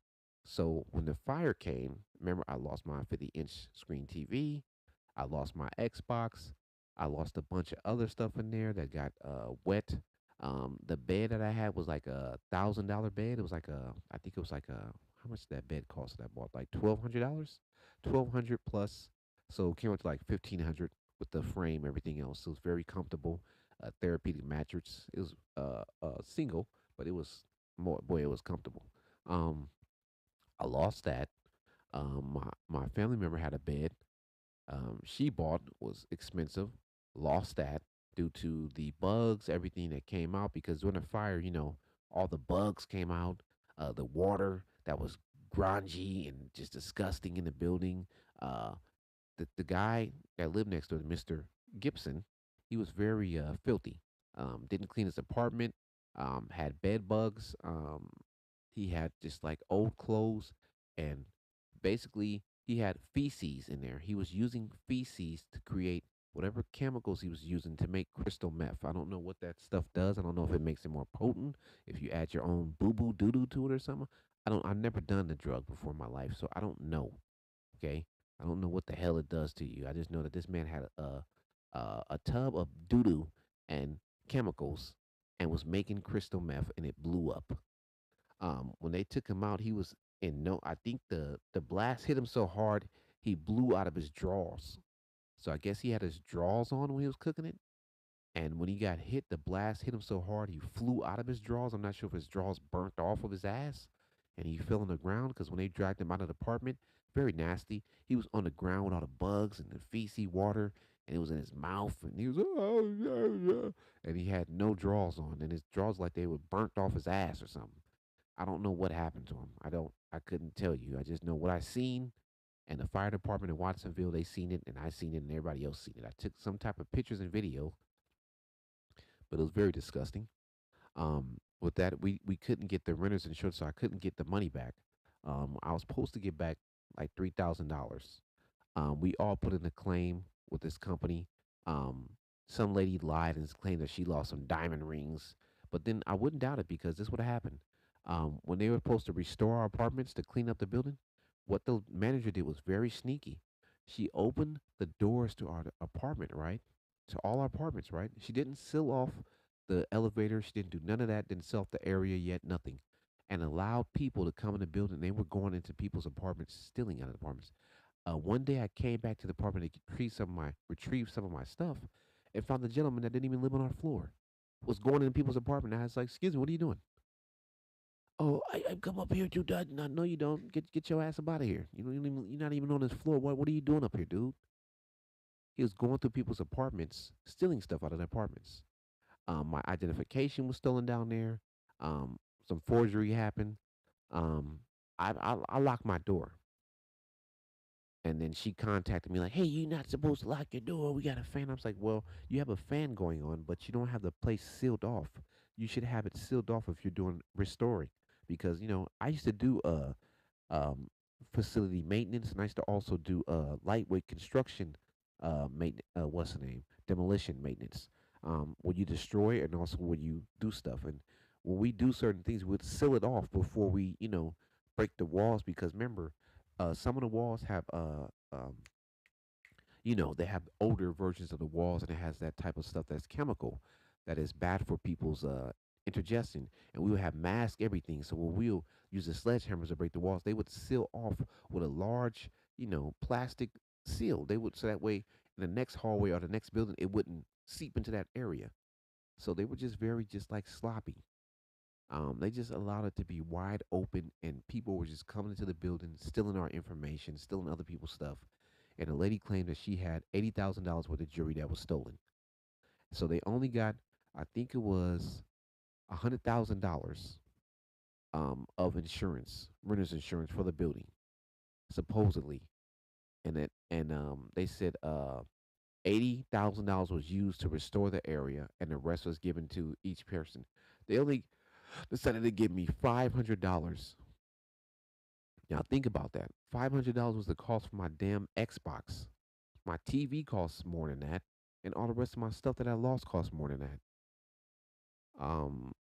So when the fire came, remember I lost my 50-inch screen TV, I lost my Xbox, I lost a bunch of other stuff in there that got wet. The bed that I had was like $1,000 bed. It was like I think it was like how much did that bed cost that I bought? Like $1,200, 1,200 plus. So it came up to like 1,500 with the frame, everything else. It was very comfortable. Therapeutic mattress. It was single, but it was more boy, it was comfortable. Um, I lost that. My family member had a bed. She bought was expensive. Lost that due to the bugs, everything that came out because during the fire, all the bugs came out. The water that was grungy and just disgusting in the building. Uh, the guy that lived next door, Mr. Gibson, he was very filthy. Didn't clean his apartment. Had bed bugs. He had just like old clothes, and basically he had feces in there. He was using feces to create whatever chemicals he was using to make crystal meth. I don't know what that stuff does. I don't know if it makes it more potent, if you add your own boo boo doo doo to it or something. I've never done the drug before in my life, so I don't know. Okay, I don't know what the hell it does to you. I just know that this man had a tub of doo doo and chemicals and was making crystal meth, and it blew up. When they took him out, he was in no. I think the blast hit him so hard he blew out of his drawers. So I guess he had his drawers on when he was cooking it. And when he got hit, the blast hit him so hard he flew out of his drawers. I'm not sure if his drawers burnt off of his ass, and he fell on the ground because when they dragged him out of the apartment, very nasty. He was on the ground with all the bugs and the feces, water, and it was in his mouth, and he was oh yeah, yeah. And he had no drawers on, and his drawers like they were burnt off his ass or something. I don't know what happened to him. I couldn't tell you. I just know what I seen, and the fire department in Watsonville, they seen it, and I seen it, and everybody else seen it. I took some type of pictures and video, but it was very disgusting. With that, we couldn't get the renter's insurance, so I couldn't get the money back. I was supposed to get back like $3,000. We all put in a claim with this company. Um, some lady lied and claimed that she lost some diamond rings, but then I wouldn't doubt it because this would have happened. When they were supposed to restore our apartments to clean up the building, what the manager did was very sneaky. She opened the doors to our apartment, right? To all our apartments, right? She didn't seal off the elevator. She didn't do none of that. Didn't seal off the area yet. Nothing, and allowed people to come in the building. They were going into people's apartments, stealing out of the apartments. One day I came back to the apartment to retrieve some of my stuff, and found the gentleman that didn't even live on our floor was going into people's apartment. And I was like, "Excuse me, what are you doing?" Oh, I come up here to that. No, no, you don't. Get your ass up out of here. You're not even on this floor. What are you doing up here, dude? He was going through people's apartments, stealing stuff out of their apartments. My identification was stolen down there. Um, some forgery happened. Um, I locked my door. And then she contacted me like, "Hey, you're not supposed to lock your door. We got a fan." I was like, "Well, you have a fan going on, but you don't have the place sealed off. You should have it sealed off if you're doing restoring, because I used to do um facility maintenance, and I used to also do lightweight construction maintenance. What's the name? Demolition maintenance. When you destroy and also when you do stuff, and when we do certain things, we'd seal it off before we break the walls because remember some of the walls have they have older versions of the walls and it has that type of stuff that's chemical that is bad for people's indigestion. And we would have mask everything. So when we'll use the sledgehammers to break the walls, they would seal off with a large, plastic seal. They would so that way in the next hallway or the next building it wouldn't seep into that area. So they were just very just like sloppy. They just allowed it to be wide open, and people were just coming into the building, stealing our information, stealing other people's stuff. And the lady claimed that she had $80,000 worth of jewelry that was stolen. So they only got, I think it was $100,000 of insurance, renter's insurance for the building, supposedly. And they said $80,000 was used to restore the area, and the rest was given to each person. They only decided to give me $500. Now think about that. $500 was the cost for my damn Xbox. My TV costs more than that, and all the rest of my stuff that I lost costs more than that. Um,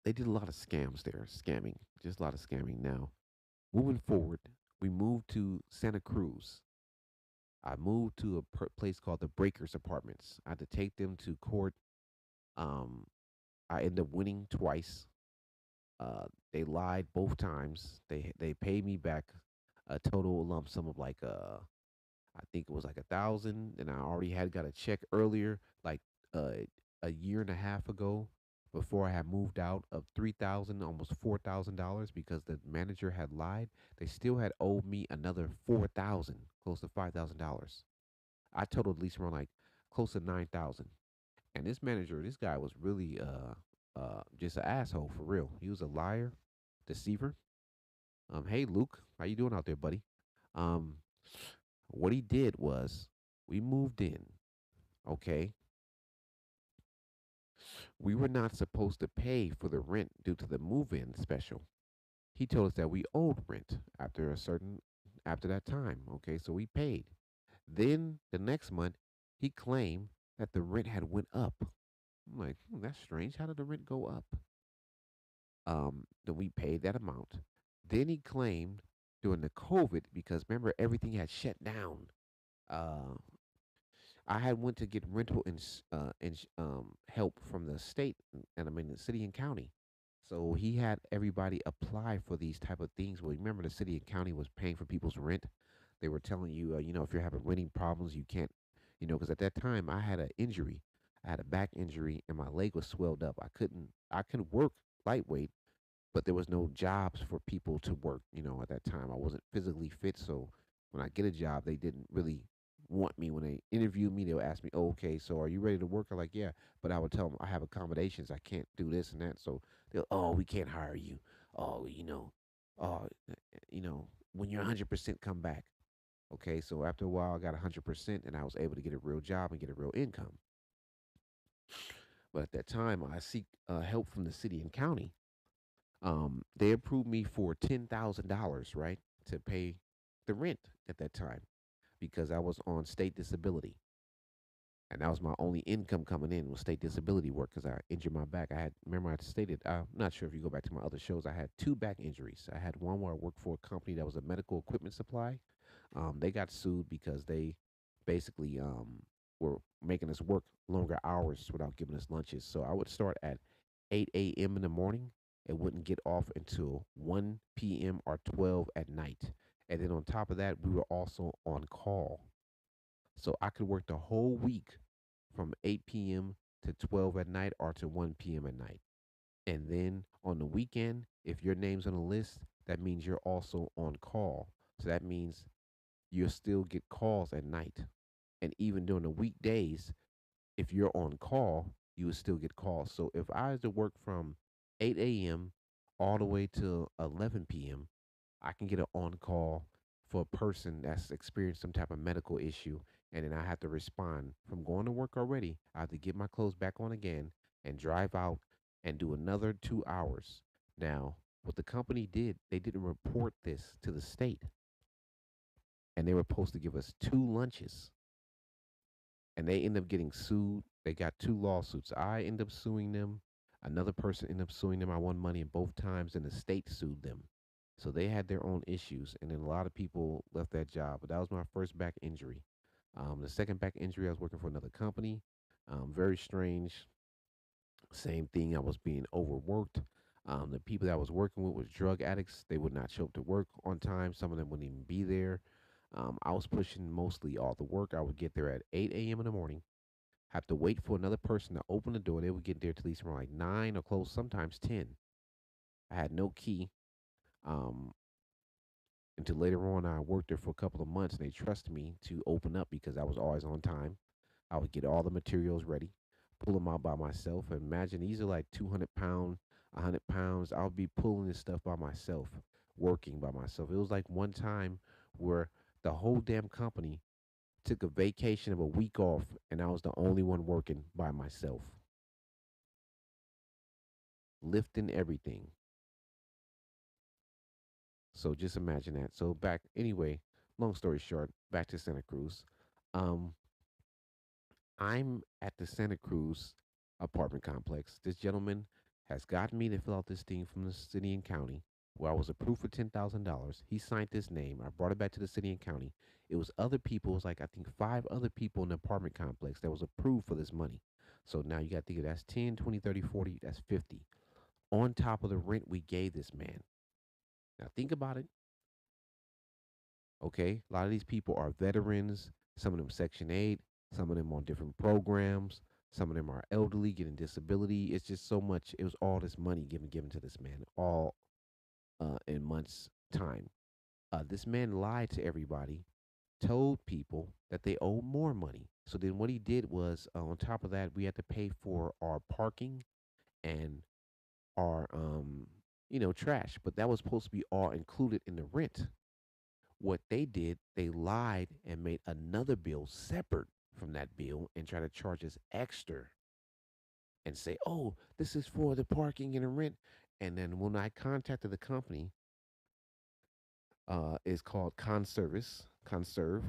they did a lot of scams there, scamming, just a lot of scamming. Now, moving forward, we moved to Santa Cruz. I moved to a place called the Breakers Apartments. I had to take them to court. Um, I ended up winning twice. Uh, they lied both times. They paid me back a total lump sum of like I think it was like 1,000, and I already had got a check earlier, like uh, a year and a half ago, before I had moved out of 3,000, almost $4,000, because the manager had lied. They still had owed me another 4,000, close to $5,000. I totaled at least around like close to 9,000. And this manager, this guy was really just an asshole for real. He was a liar, deceiver. Hey Luke, how you doing out there, buddy? Um, what he did was we moved in. Okay, we were not supposed to pay for the rent due to the move-in special. He told us that we owed rent after that time. Okay, so we paid. Then the next month, he claimed that the rent had went up. I'm like, that's strange. How did the rent go up? Then we paid that amount. Then he claimed during the COVID, because remember everything had shut down. Uh, I had went to get rental help from the state, and I mean the city and county. So he had everybody apply for these type of things. Well, remember the city and county was paying for people's rent. They were telling you, if you're having renting problems, you can't, because at that time I had an injury. I had a back injury and my leg was swelled up. I could work lightweight, but there was no jobs for people to work. At that time I wasn't physically fit, so when I get a job, they didn't really want me. When they interviewed me, they'll ask me, "Oh, okay, so are you ready to work?" I'm like, "Yeah," but I would tell them I have accommodations. I can't do this and that. So they'll, "Oh, we can't hire you. Oh, oh, when you're 100% come back." Okay, so after a while, I got 100%, and I was able to get a real job and get a real income. But at that time, I seek help from the city and county. They approved me for $10,000, right, to pay the rent at that time, because I was on state disability, and that was my only income coming in was state disability work because I injured my back. I had remember I stated, I'm not sure if you go back to my other shows, I had two back injuries. I had one where I worked for a company that was a medical equipment supply. They got sued because they basically were making us work longer hours without giving us lunches. So I would start at 8 a.m. in the morning and wouldn't get off until 1 p.m. or 12 at night. And then on top of that, we were also on call. So I could work the whole week from 8 p.m. to 12 at night or to 1 p.m. at night. And then on the weekend, if your name's on the list, that means you're also on call. So that means you'll still get calls at night. And even during the weekdays, if you're on call, you would still get calls. So if I was to work from 8 a.m. all the way to 11 p.m., I can get an on call for a person that's experienced some type of medical issue. And then I have to respond from going to work already. I have to get my clothes back on again and drive out and do another 2 hours. Now, what the company did, they didn't report this to the state, and they were supposed to give us two lunches, and they end up getting sued. They got two lawsuits. I end up suing them. Another person ended up suing them. I won money in both times, and the state sued them. So they had their own issues, and then a lot of people left that job. But that was my first back injury. The second back injury, I was working for another company. Very strange. Same thing. I was being overworked. The people that I was working with was drug addicts. They would not show up to work on time. Some of them wouldn't even be there. I was pushing mostly all the work. I would get there at 8 a.m. in the morning, have to wait for another person to open the door. They would get there at least around like 9 or close, sometimes 10. I had no key. Um, until later on, I worked there for a couple of months and they trusted me to open up because I was always on time. I would get all the materials ready, pull them out by myself. And imagine these are like 200 pound, 100 pounds. I'll be pulling this stuff by myself, working by myself. It was like one time where the whole damn company took a vacation of a week off and I was the only one working by myself, lifting everything. So just imagine that. So back anyway, long story short, back to Santa Cruz. Um, I'm at the Santa Cruz apartment complex. This gentleman has gotten me to fill out this thing from the city and county where I was approved for $10,000. He signed this name. I brought it back to the city and county. It was other people, it was like I think five other people in the apartment complex that was approved for this money. So now you got to think of that's 10, 20, 30, 40, that's 50 on top of the rent we gave this man. Now think about it. Okay, a lot of these people are veterans. Some of them Section 8. Some of them on different programs. Some of them are elderly, getting disability. It's just so much. It was all this money given to this man, all in months' time. This man lied to everybody, told people that they owed more money. So then what he did was, on top of that, we had to pay for our parking and our, trash. But that was supposed to be all included in the rent. What they did, they lied and made another bill separate from that bill and try to charge us extra and say, "Oh, this is for the parking and the rent." And then when I contacted the company, it's called Conserve,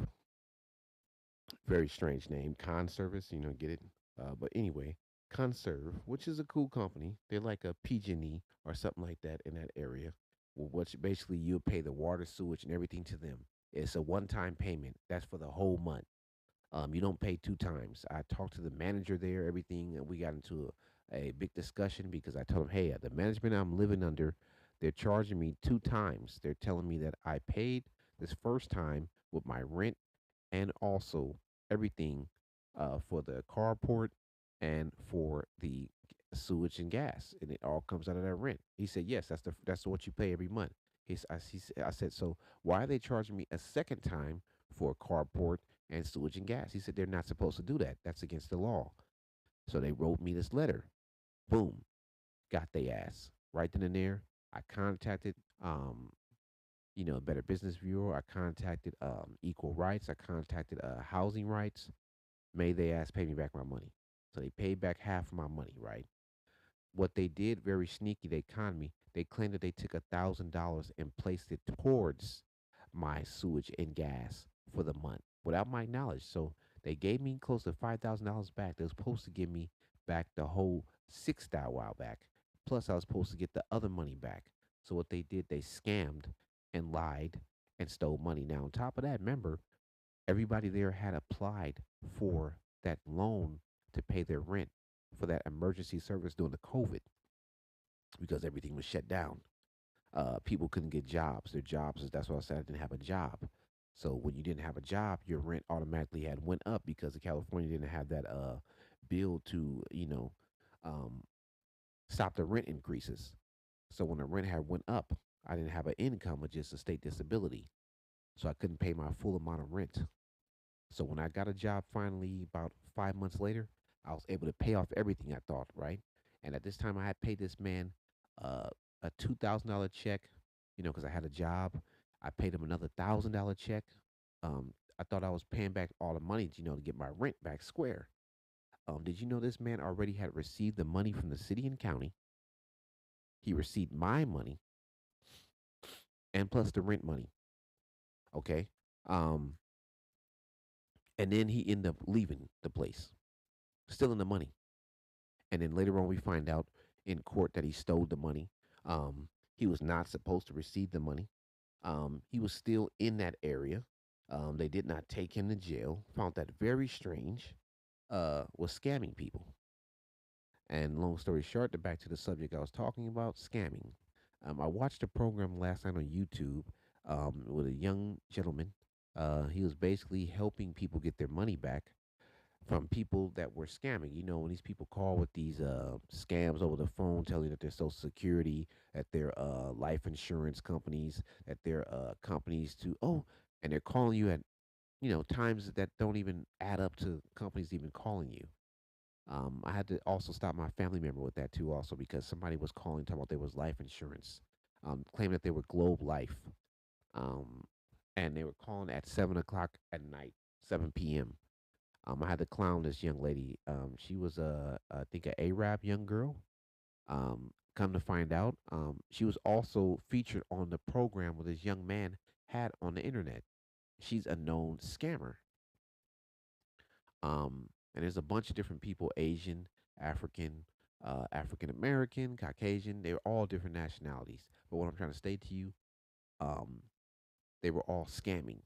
very strange name, Conservice. Get it? But anyway, Conserve, which is a cool company. They're like a PG&E or something like that in that area. Well, which basically you pay the water, sewage, and everything to them. It's a one-time payment. That's for the whole month. You don't pay two times. I talked to the manager there, everything, and we got into a big discussion because I told him, hey, the management I'm living under, they're charging me two times. They're telling me that I paid this first time with my rent and also everything for the carport and for the sewage and gas, and it all comes out of that rent. He said, "Yes, that's what you pay every month." I said, "So why are they charging me a second time for carport and sewage and gas?" He said, "They're not supposed to do that. That's against the law." So they wrote me this letter. Boom, got they ass right then and there. I contacted Better Business Bureau. I contacted Equal Rights. I contacted Housing Rights. Made they ask pay me back my money. So they paid back half of my money, right? What they did, very sneaky, they conned me. They claimed that they took $1,000 and placed it towards my sewage and gas for the month without my knowledge. So they gave me close to $5,000 back. They were supposed to give me back the whole 6,000 while back. Plus, I was supposed to get the other money back. So what they did, they scammed and lied and stole money. Now, on top of that, remember, everybody there had applied for that loan to pay their rent for that emergency service during the COVID because everything was shut down. People couldn't get jobs. Their jobs is that's why I said I didn't have a job. So when you didn't have a job, your rent automatically had went up because California didn't have that bill to um, stop the rent increases. So when the rent had went up, I didn't have an income or just a state disability, so I couldn't pay my full amount of rent. So when I got a job finally about 5 months later, I was able to pay off everything I thought, right? And at this time, I had paid this man uh, a $2,000 check, because I had a job. I paid him another $1,000 check. I thought I was paying back all the money, to get my rent back square. Did you know this man already had received the money from the city and county? He received my money and plus the rent money. Okay. Um, and then he ended up leaving the place, still in the money. And then later on, we find out in court that he stole the money. He was not supposed to receive the money. He was still in that area. They did not take him to jail. Found that very strange. Was scamming people. And long story short, to back to the subject I was talking about, scamming. I watched a program last night on YouTube with a young gentleman. He was basically helping people get their money back from people that were scamming. You know, when these people call with these scams over the phone, telling you that they're Social Security, that they're life insurance companies, that they're companies to and they're calling you at times that don't even add up to companies even calling you. I had to also stop my family member with that too, also because somebody was calling talking about there was life insurance, claiming that they were Globe Life, um, and they were calling at 7 o'clock at night, 7 p.m. I had to clown this young lady. She was I think a Arab young girl. Come to find out, she was also featured on the program where this young man had on the internet. She's a known scammer. And there's a bunch of different people: Asian, African, African American, Caucasian. They're all different nationalities. But what I'm trying to state to you, um, they were all scamming.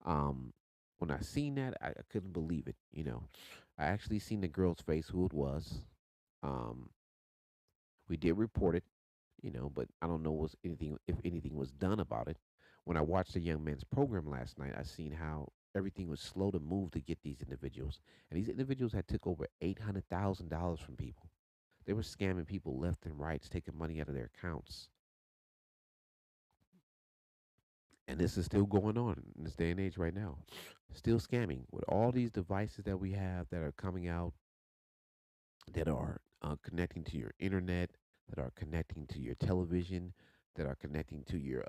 Um, when I seen that, I couldn't believe it. I actually seen the girl's face, who it was. Um, we did report it, but I don't know was anything if anything was done about it. When I watched the young man's program last night, I seen how everything was slow to move to get these individuals, and these individuals had took over $800,000 from people. They were scamming people left and right, taking money out of their accounts, and this is still going on in this day and age right now. Still scamming with all these devices that we have that are coming out, that are connecting to your internet, that are connecting to your television, that are connecting to your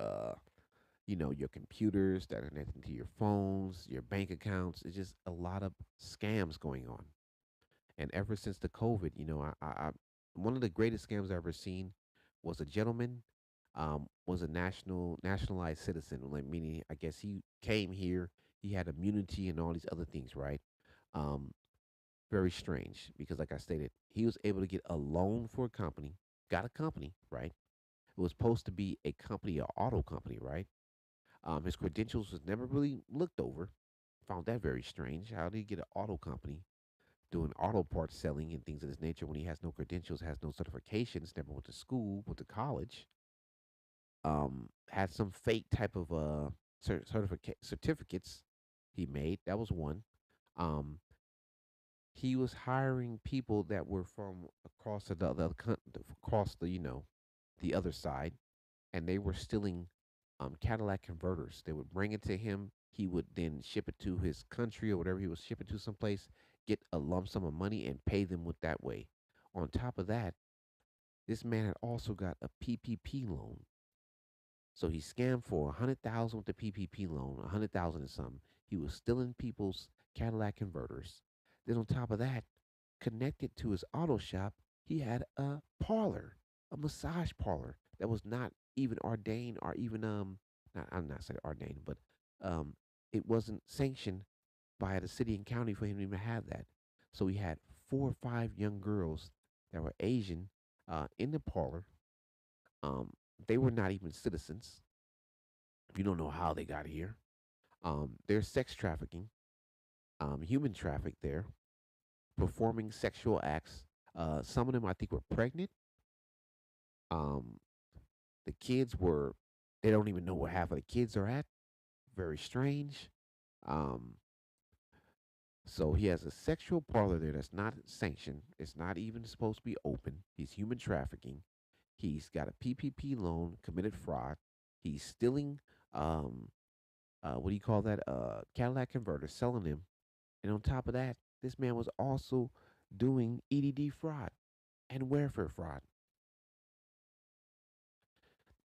computers, that are connecting to your phones, your bank accounts. It's just a lot of scams going on. And ever since the COVID, one of the greatest scams I've ever seen was a gentleman, was a nationalized citizen, like meaning I guess he came here, he had immunity and all these other things, right? Um, Very strange because, like I stated, he was able to get a loan for a company, got a company, right? It was supposed to be a company, a auto company, right? His credentials was never really looked over. Found that very strange. How did he get an auto company doing auto parts selling and things of this nature when he has no credentials, has no certifications, never went to school, went to college, had some fake type of certificates he made. That was one. Um, he was hiring people that were from across across the other side, and they were stealing Cadillac converters. They would bring it to him. He would then ship it to his country or whatever he was shipping to someplace, get a lump sum of money, and pay them with that way. On top of that, this man had also got a PPP loan. So he scammed for 100,000 with the PPP loan, 100,000 and something. He was stealing people's Cadillac converters. Then on top of that, connected to his auto shop, he had a parlor, a massage parlor that was not even ordained or even not I'm not saying ordained, but um it wasn't sanctioned by the city and county for him to even have that. So he had 4 or 5 young girls that were Asian in the parlor. Um, they were not even citizens. You don't know how they got here. There's sex trafficking, human traffic there, performing sexual acts. Some of them, I think, were pregnant. Um, the kids were, they don't even know where half of the kids are at. Very strange. Um, so he has a sexual parlor there that's not sanctioned. It's not even supposed to be open. He's human trafficking. He's got a PPP loan, committed fraud. He's stealing, um, what do you call that? Cadillac converters, selling them. And on top of that, this man was also doing EDD fraud and welfare fraud.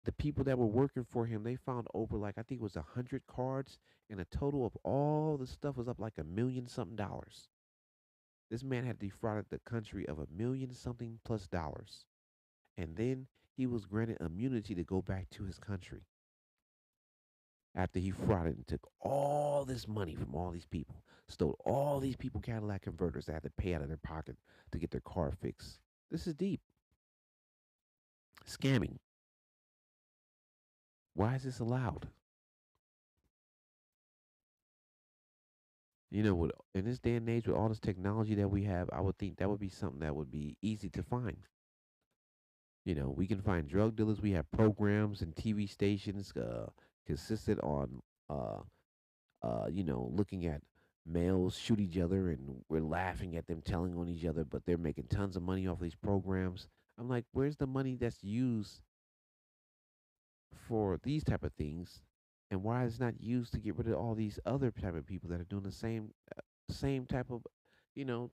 The people that were working for him, they found over like I think it was 100 cards, and a total of all the stuff was up like a million something dollars. This man had defrauded the country of a million something plus dollars, and then he was granted immunity to go back to his country after he frauded and took all this money from all these people, stole all these people Cadillac converters that had to pay out of their pocket to get their car fixed. This is deep scamming. Why is this allowed? With in this day and age, with all this technology that we have, I would think that would be something that would be easy to find. We can find drug dealers. We have programs and TV stations consisted on Uh, looking at males shoot each other, and we're laughing at them telling on each other, but they're making tons of money off these programs. I'm like, where's the money that's used for these type of things, and why is it not used to get rid of all these other type of people that are doing the same type of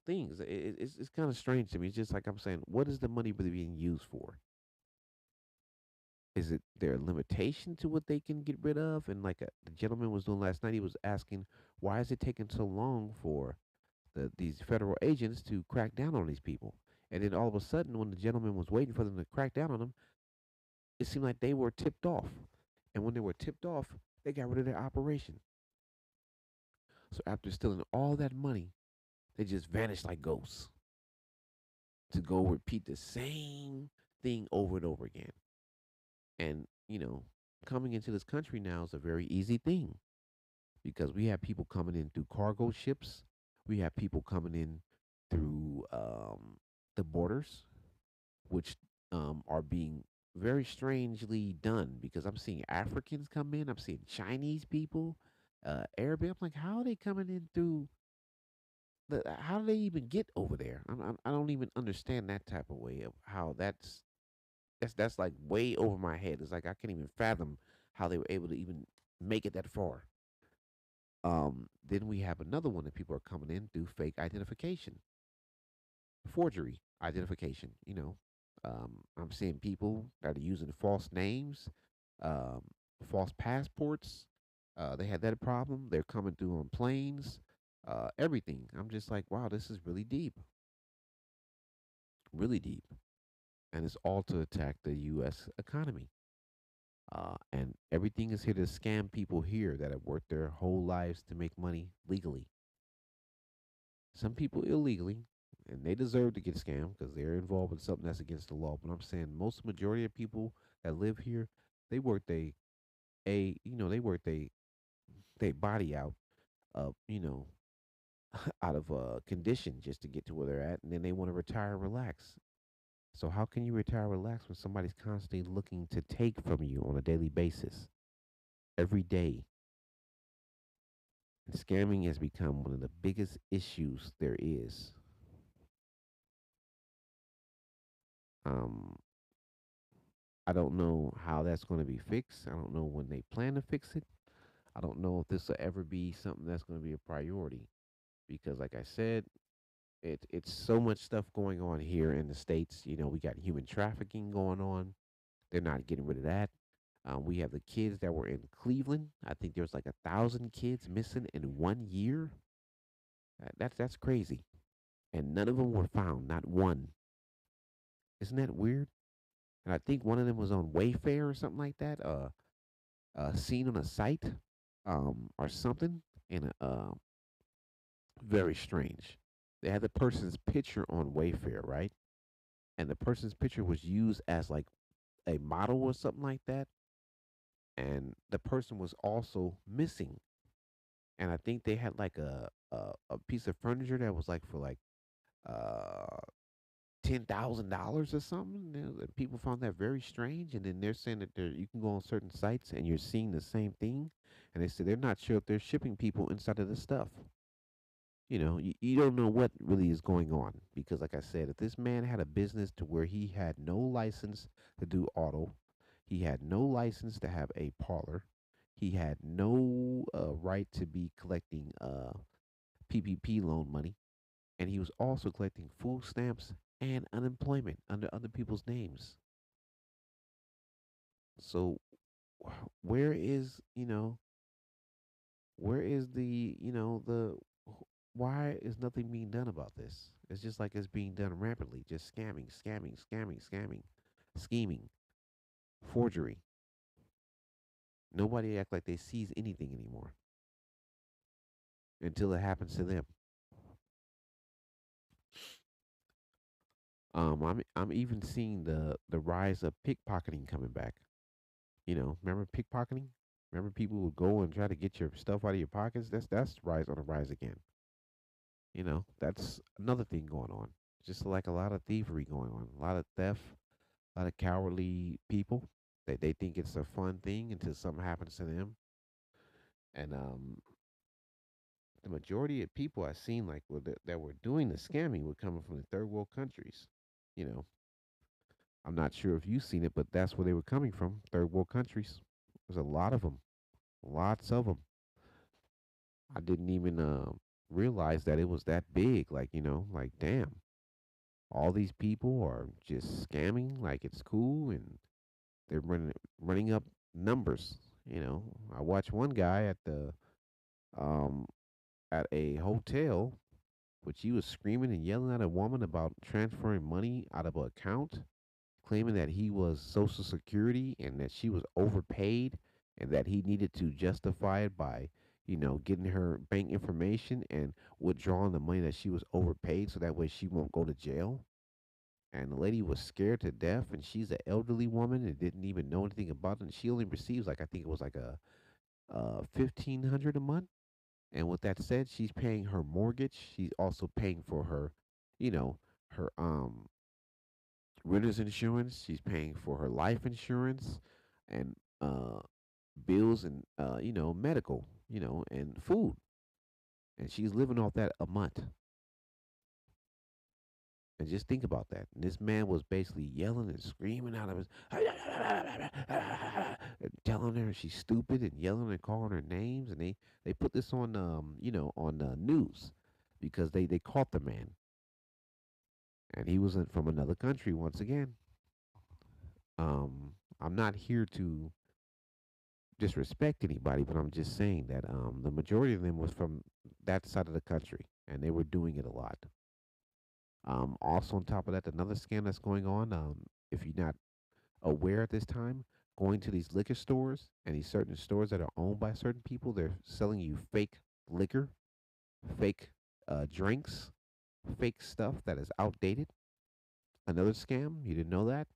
things? It's kind of strange to me. It's just like I'm saying, what is the money really being used for? Is it there a limitation to what they can get rid of? And like the gentleman was doing last night, he was asking, why is it taking so long for these federal agents to crack down on these people? And then all of a sudden, when the gentleman was waiting for them to crack down on them, it seemed like they were tipped off. And when they were tipped off, they got rid of their operation. So after stealing all that money, they just vanished like ghosts to go repeat the same thing over and over again. And, coming into this country now is a very easy thing because we have people coming in through cargo ships. We have people coming in through the borders, which are being very strangely done because I'm seeing Africans come in. I'm seeing Chinese people, Arab. I'm like, how are they coming in through how do they even get over there? I don't even understand that type of way of how that's like way over my head. It's like I can't even fathom how they were able to even make it that far. Then we have another one that people are coming in through fake identification, forgery identification. I'm seeing people that are using false names, um, false passports. They had that problem. They're coming through on planes, everything. I'm just like, wow, this is really deep, really deep, and it's all to attack the U.S. economy. And everything is here to scam people here that have worked their whole lives to make money legally. Some people illegally, and they deserve to get scammed because they're involved in something that's against the law. But I'm saying most majority of people that live here, they work they work they body out of out of condition just to get to where they're at, and then they want to retire and relax. So how can you retire and relax when somebody's constantly looking to take from you on a daily basis, every day? And scamming has become one of the biggest issues there is. Um, I don't know how that's going to be fixed. I don't know when they plan to fix it. I don't know if this will ever be something that's going to be a priority because, like I said, it's so much stuff going on here in the states. We got human trafficking going on. They're not getting rid of that. We have the kids that were in Cleveland. I think there was like 1,000 kids missing in 1 year. That's crazy, and none of them were found. Not one. Isn't that weird? And I think one of them was on Wayfair or something like that. Seen on a site, or something, and very strange. They had the person's picture on Wayfair, right? And the person's picture was used as like a model or something like that. And the person was also missing. And I think they had like a piece of furniture that was like for like uh $10,000 or something. And people found that very strange. And then they're saying that you can go on certain sites and you're seeing the same thing. And they said they're not sure if they're shipping people inside of the stuff. You don't know what really is going on because, like I said, if this man had a business to where he had no license to do auto, he had no license to have a parlor, he had no right to be collecting PPP loan money, and he was also collecting food stamps and unemployment under other people's names. So, where is where is why is nothing being done about this? It's just like it's being done rampantly, just scamming, scheming, forgery. Nobody act like they sees anything anymore until it happens to them. I'm even seeing the rise of pickpocketing coming back. Remember pickpocketing? Remember people would go and try to get your stuff out of your pockets? That's rise on the rise again. That's another thing going on. Just like a lot of thievery going on, a lot of theft, a lot of cowardly people. They think it's a fun thing until something happens to them. And the majority of people I seen like that were doing the scamming were coming from the third world countries. You know, I'm not sure if you've seen it, but that's where they were coming from. Third world countries. There's a lot of them, lots of them. I didn't even realize that it was that big. Like like damn, all these people are just scamming like it's cool, and they're running up numbers. I watched one guy um at a hotel, which he was screaming and yelling at a woman about transferring money out of an account, claiming that he was Social Security and that she was overpaid and that he needed to justify it by, getting her bank information and withdrawing the money that she was overpaid so that way she won't go to jail. And the lady was scared to death, and she's an elderly woman and didn't even know anything about it. And she only receives like I think it was like a 1,500 a month. And with that said, she's paying her mortgage. She's also paying for her, you know, her renter's insurance. She's paying for her life insurance and bills and medical, and food. And she's living off that a month. And just think about that. And this man was basically yelling and screaming out of his and telling her she's stupid and yelling and calling her names. And they put this on on news because they caught the man, and he was from another country once again. I'm not here to disrespect anybody, but I'm just saying that the majority of them was from that side of the country, and they were doing it a lot. Also, on top of that, another scam that's going on. If you're not aware at this time, going to these liquor stores and these certain stores that are owned by certain people, they're selling you fake liquor, fake drinks, fake stuff that is outdated. Another scam. You didn't know that?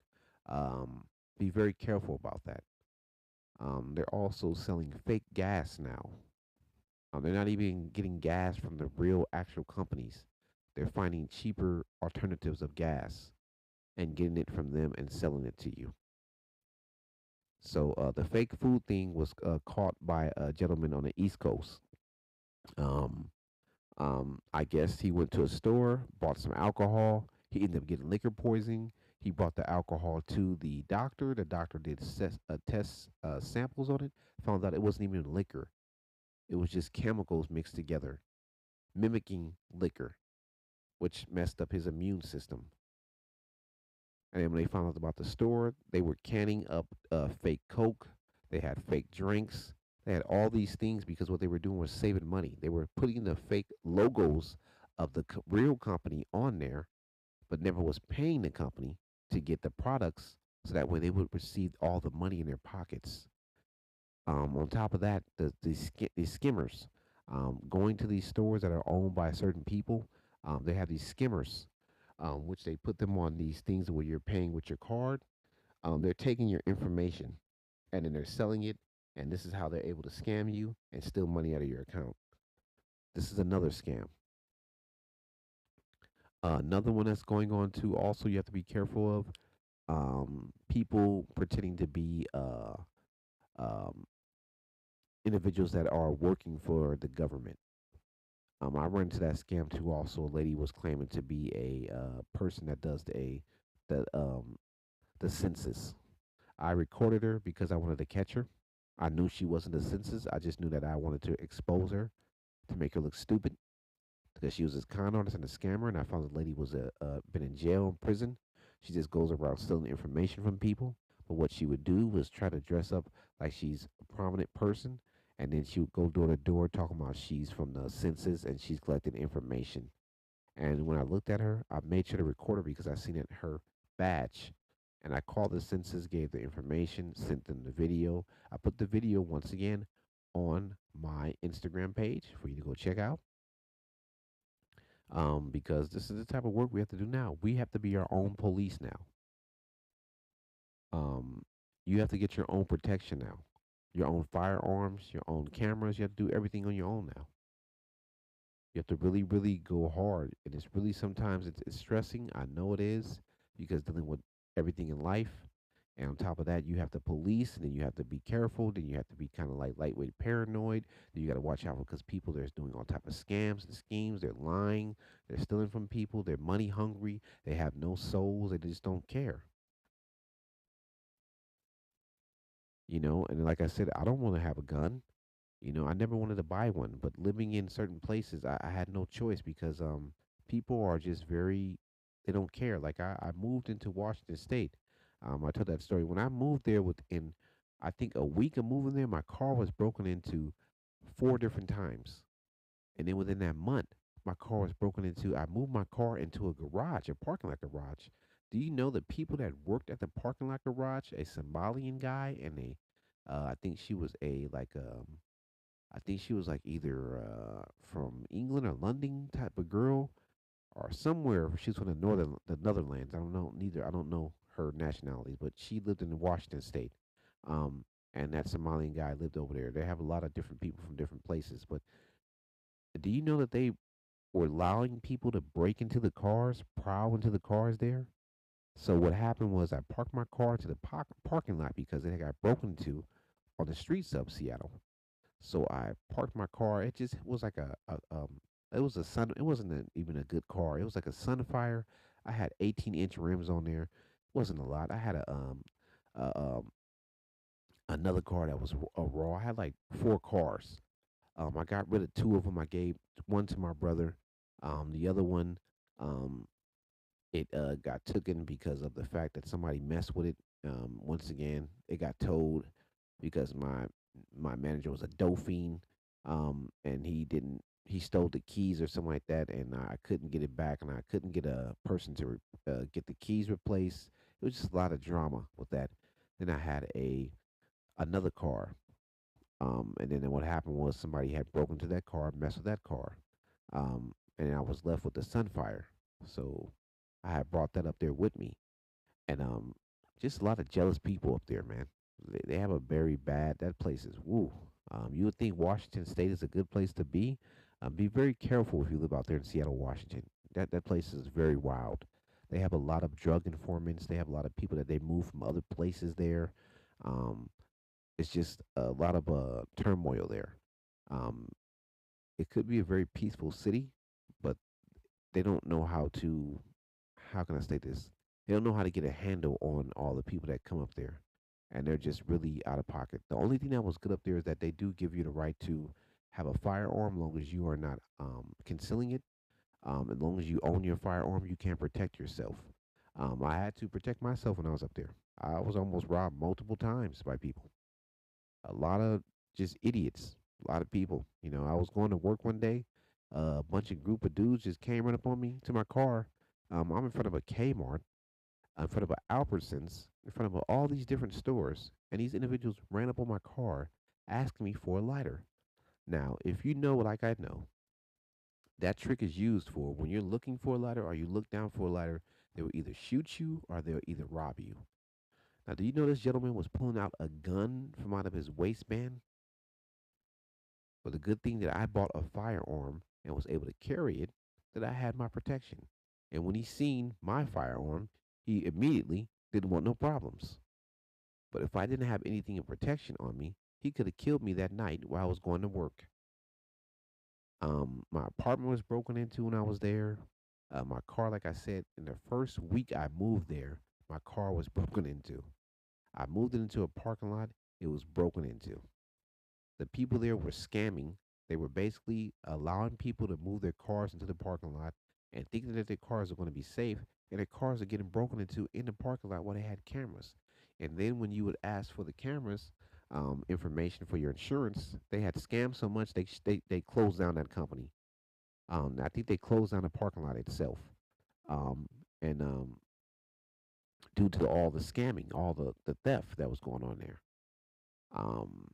Be very careful about that. They're also selling fake gas now. They're not even getting gas from the real actual companies. They're finding cheaper alternatives of gas and getting it from them and selling it to you. So the fake food thing was caught by a gentleman on the East Coast. Um, I guess he went to a store, bought some alcohol. He ended up getting liquor poisoning. He brought the alcohol to the doctor. The doctor did test samples on it, found out it wasn't even liquor. It was just chemicals mixed together, mimicking liquor, which messed up his immune system. And then when they found out about the store, they were canning up fake Coke. They had fake drinks. They had all these things because what they were doing was saving money. They were putting the fake logos of the real company on there, but never was paying the company to get the products so that way they would receive all the money in their pockets. On top of that, these skimmers, going to these stores that are owned by certain people, they have these skimmers, which they put them on these things where you're paying with your card. They're taking your information and then they're selling it, and this is how they're able to scam you and steal money out of your account. This is another scam. Another one that's going on too. Also, you have to be careful of people pretending to be um, individuals that are working for the government. I run into that scam too. Also, a lady was claiming to be a person that does the census. I recorded her because I wanted to catch her. I knew she wasn't the census. I just knew that I wanted to expose her to make her look stupid because she was this con artist and a scammer. And I found the lady was been in jail and prison. She just goes around stealing information from people. But what she would do was try to dress up like she's a prominent person, and then she would go door to door talking about she's from the census and she's collecting information. And when I looked at her, I made sure to record her because I seen it her badge. And I called the census, gave the information, sent them the video. I put the video once again on my Instagram page for you to go check out. Because this is the type of work we have to do now. We have to be our own police now. Um, you have to get your own protection now, your own firearms, your own cameras. You have to do everything on your own now. You have to really, really go hard, and it's really sometimes it's stressing. I know it is because dealing with everything in life, And on top of that, you have the police, and then you have to be careful. Then you have to be kind of like lightweight paranoid. Then you got to watch out because people there's doing all type of scams and schemes. They're lying. They're stealing from people. They're money hungry. They have no souls. They just don't care. And like I said, I don't want to have a gun. I never wanted to buy one, but living in certain places, I had no choice because people are just very, they don't care. Like I moved into Washington State. I told that story. When I moved there within, I think a week of moving there, my car was broken into 4 different times. And then within that month, my car was broken into. I moved my car into a garage, a parking lot garage. Do you know the people that worked at the parking lot garage? A Somalian guy and I think she was I think she was like either from England or London type of girl, or somewhere. She's from the Netherlands. I don't know neither. I don't know her nationalities, but she lived in Washington State. Um, and that Somalian guy lived over there. They have a lot of different people from different places. But do you know that they were allowing people to break into the cars, prowl into the cars there? So what happened was I parked my car into the parking lot because it got broken into on the streets of Seattle. So I parked my car. It just was like it was a sun. It wasn't even a good car. It was like a Sunfire. I had 18-inch rims on there. It wasn't a lot. I had a another car that was a raw. I had like 4 cars. I got rid of 2 of them. I gave one to my brother. The other one, um, it got taken because of the fact that somebody messed with it. Once again, it got towed because my manager was a dope fiend, and he stole the keys or something like that, and I couldn't get it back, and I couldn't get a person to get the keys replaced. It was just a lot of drama with that. Then I had another car, and then what happened was somebody had broken into that car, messed with that car, and I was left with the Sunfire. So I had brought that up there with me, and just a lot of jealous people up there, man. They have a very bad. That place is woo. You would think Washington State is a good place to be. Be very careful if you live out there in Seattle, Washington. That place is very wild. They have a lot of drug informants. They have a lot of people that they move from other places there. Um, it's just a lot of turmoil there. Um, it could be a very peaceful city, but they don't know how can I state this? They don't know how to get a handle on all the people that come up there. And they're just really out of pocket. The only thing that was good up there is that they do give you the right to have a firearm, long as you are not concealing it. As long as you own your firearm, you can protect yourself. I had to protect myself when I was up there. I was almost robbed multiple times by people. A lot of just idiots. A lot of people. I was going to work one day. A bunch of group of dudes just came right up on me to my car. I'm in front of a Kmart, in front of a Albertsons, in front of all these different stores, and these individuals ran up on my car asking me for a lighter. Now, if you know, like I know, that trick is used for when you're looking for a lighter or you look down for a lighter, they will either shoot you or they'll either rob you. Now, do you know this gentleman was pulling out a gun from out of his waistband? But the good thing that I bought a firearm and was able to carry it, that I had my protection. And when he seen my firearm, he immediately didn't want no problems. But if I didn't have anything of protection on me, he could have killed me that night while I was going to work. My apartment was broken into when I was there. My car, like I said, in the first week I moved there, my car was broken into. I moved it into a parking lot. It was broken into. The people there were scamming. They were basically allowing people to move their cars into the parking lot and thinking that their cars are going to be safe, and their cars are getting broken into in the parking lot while they had cameras. And then when you would ask for the cameras information for your insurance, they had scammed so much they closed down that company. I think they closed down the parking lot itself, um, and due to all the scamming, all the theft that was going on there. Um,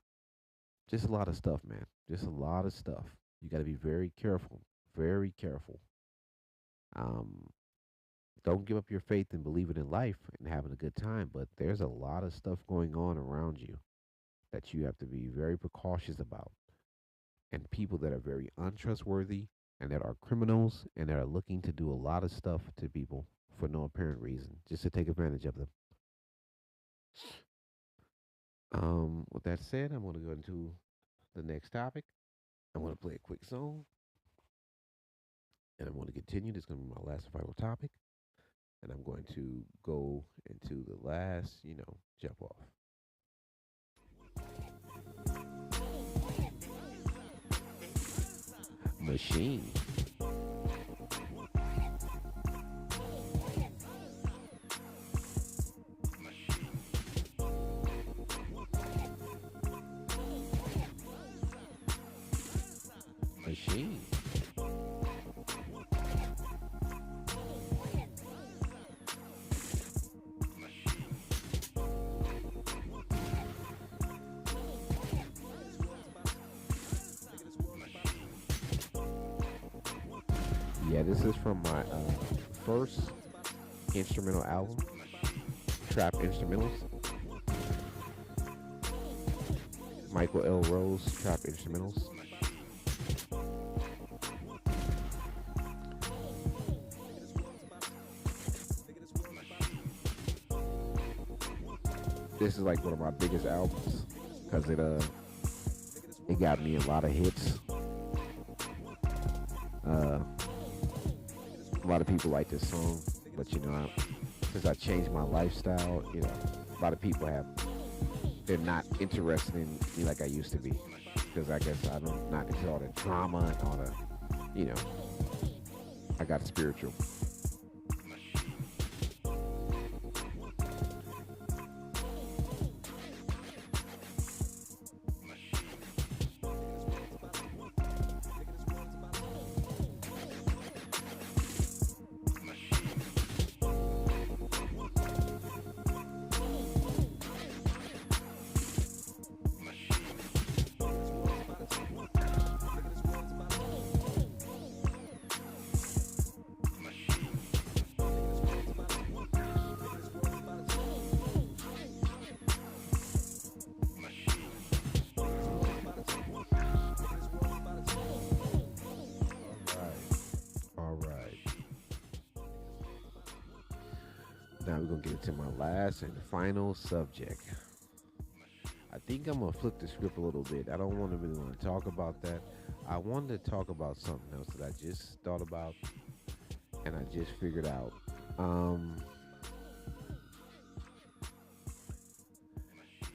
Just a lot of stuff, man. Just a lot of stuff. You got to be very careful. Very careful. Um, don't give up your faith and believing in life and having a good time, but there's a lot of stuff going on around you that you have to be very precautious about. And people that are very untrustworthy and that are criminals and that are looking to do a lot of stuff to people for no apparent reason, just to take advantage of them. With that said, I'm gonna go into the next topic. I'm gonna play a quick song, and I'm gonna continue. This is gonna be my last and final topic, and I'm going to go into the last, jump off. Machine, machine. Yeah, this is from my first instrumental album, Trap Instrumentals. Michael L. Rose, Trap Instrumentals. This is like one of my biggest albums because it got me a lot of hits. Uh, a lot of people like this song, but since I changed my lifestyle, a lot of people they're not interested in me like I used to be because I guess I'm not into all the drama and all the, I got spiritual. All right. All right. Now we're gonna get into my last and final subject. I think I'm gonna flip the script a little bit. I don't want to really want to talk about that. I wanted to talk about something else that I just thought about and I just figured out. Um,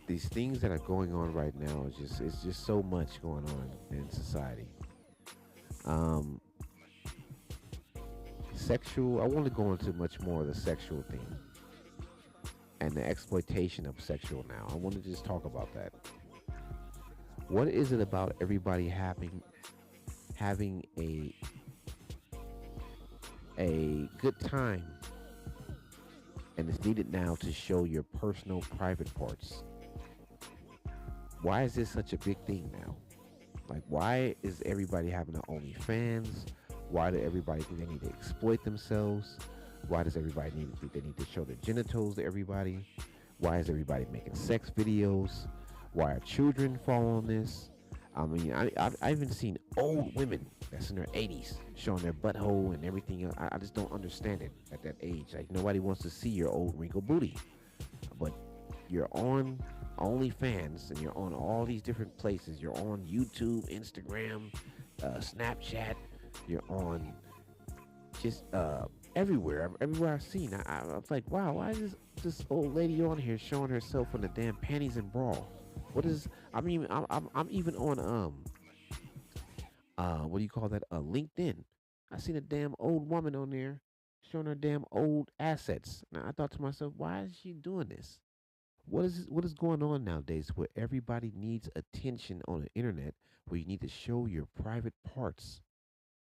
these things that are going on right now is just it's just so much going on in society. Um, sexual. I want to go into much more of the sexual thing and the exploitation of sexual. Now, I want to just talk about that. What is it about everybody having a good time and it's needed now to show your personal private parts? Why is this such a big thing now? Like, why is everybody having an OnlyFans? Why do everybody think they need to exploit themselves? Why does everybody think they need to show their genitals to everybody? Why is everybody making sex videos? Why are children fall on this? I mean, I've even seen old women that's in their 80s showing their butthole and everything. I just don't understand it at that age. Like, nobody wants to see your old wrinkled booty. But you're on OnlyFans and you're on all these different places. You're on YouTube, Instagram, Snapchat. You're on just everywhere. Everywhere I've seen, I was like, wow, why is this old lady on here showing herself in the damn panties and bra? What is? I mean, I'm even on what do you call that? LinkedIn. I seen a damn old woman on there showing her damn old assets. Now I thought to myself, why is she doing this? What is going on nowadays where everybody needs attention on the internet where you need to show your private parts?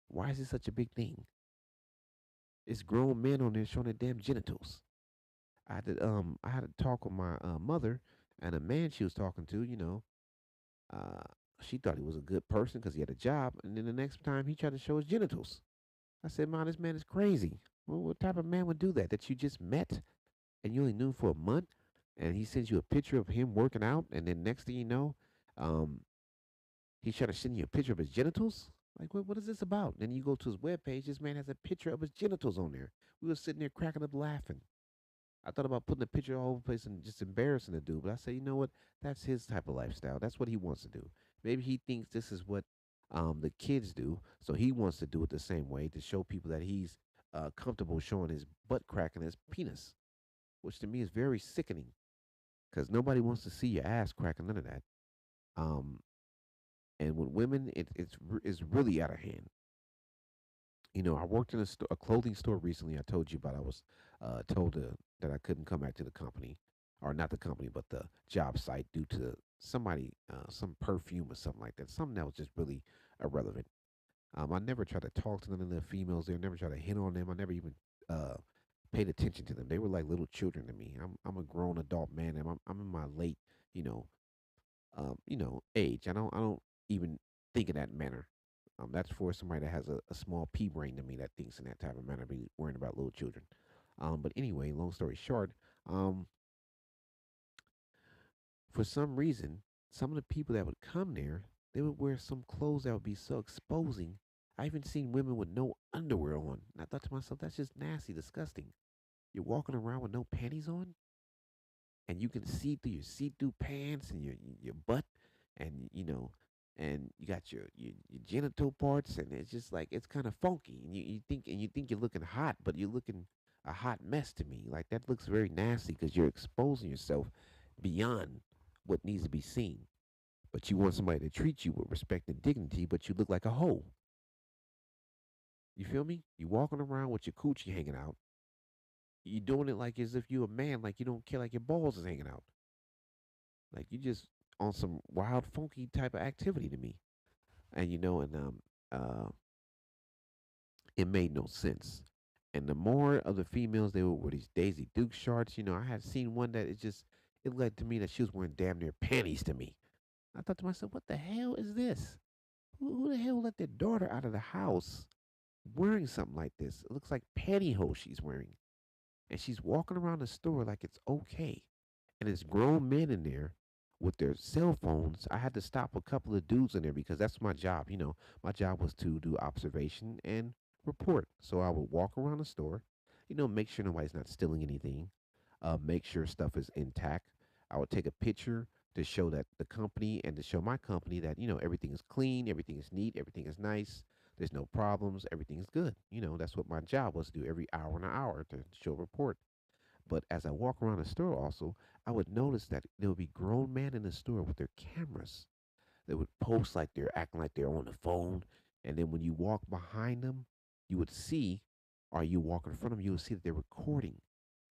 Why is it such a big thing? It's grown men on there showing their damn genitals. I had to talk with my mother and a man she was talking to, uh she thought he was a good person because he had a job, and then the next time he tried to show his genitals. I said, "Man, this man is crazy. Well, what type of man would do that? That you just met and you only knew him for a month, and he sends you a picture of him working out, and then next thing you know, um, he's trying to send you a picture of his genitals. Like, what is this about? Then you go to his webpage. This man has a picture of his genitals on there. We were sitting there cracking up laughing. I thought about putting a picture all over the place and just embarrassing the dude, but I said, you know what? That's his type of lifestyle. That's what he wants to do. Maybe he thinks this is what the kids do, so he wants to do it the same way to show people that he's comfortable showing his butt crack and his penis, which to me is very sickening because nobody wants to see your ass crack and none of that. Um, and with women, it's really out of hand. I worked in a clothing store recently. I told you about. I was told that I couldn't come back to the company, or not the company, but the job site due to somebody, some perfume or something like that. Something that was just really irrelevant. I never tried to talk to none of the females there. Never tried to hit on them. I never even uh, paid attention to them. They were like little children to me. I'm a grown adult man, and I'm in my late, you know, age. I don't even think in that manner. That's for somebody that has a small pea brain to me that thinks in that type of manner, be worrying about little children. But anyway, long story short, um, for some reason, some of the people that would come there, they would wear some clothes that would be so exposing. I even seen women with no underwear on. And I thought to myself, that's just nasty, disgusting. You're walking around with no panties on? And you can see through your see-through pants and your butt, and and you got your genital parts, and it's just like it's kind of funky, and you think you're looking hot, but you're looking a hot mess to me. Like that looks very nasty because you're exposing yourself beyond what needs to be seen. But you want somebody to treat you with respect and dignity, but you look like a hoe. You feel me? You walking around with your coochie hanging out. You doing it like as if you a man, like you don't care, like your balls is hanging out. Like you just on some wild, funky type of activity to me. And it made no sense. And the more of the females they were these Daisy Duke shorts, I had seen one that it led to me that she was wearing damn near panties to me. I thought to myself, what the hell is this? Who the hell let their daughter out of the house wearing something like this? It looks like pantyhose she's wearing. And she's walking around the store like it's okay. And it's grown men in there with their cell phones. I had to stop a couple of dudes in there because that's my job. My job was to do observation and report. So I would walk around the store, make sure nobody's not stealing anything, make sure stuff is intact. I would take a picture to show that the company and to show my company that, everything is clean, everything is neat, everything is nice. There's no problems, everything is good. That's what my job was to do every hour and an hour to show a report. But as I walk around the store, also, I would notice that there would be grown men in the store with their cameras. They would post like they're acting like they're on the phone. And then when you walk behind them, you would see, or you walk in front of them, you would see that they're recording.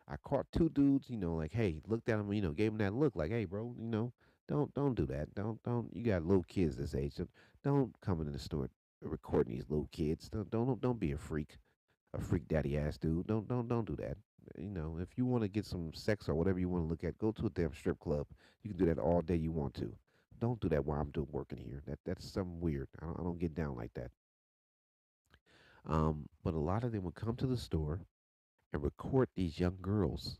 I caught two dudes, like, hey, looked at them, gave them that look, like, hey, bro, don't do that. Don't. You got little kids this age, so don't come into the store recording these little kids. Don't be a freak daddy ass dude. Don't do that. If you want to get some sex or whatever you want to look at, go to a damn strip club. You can do that all day you want to. Don't do that while I'm doing working here. That's something weird. I don't get down like that. But a lot of them would come to the store and record these young girls,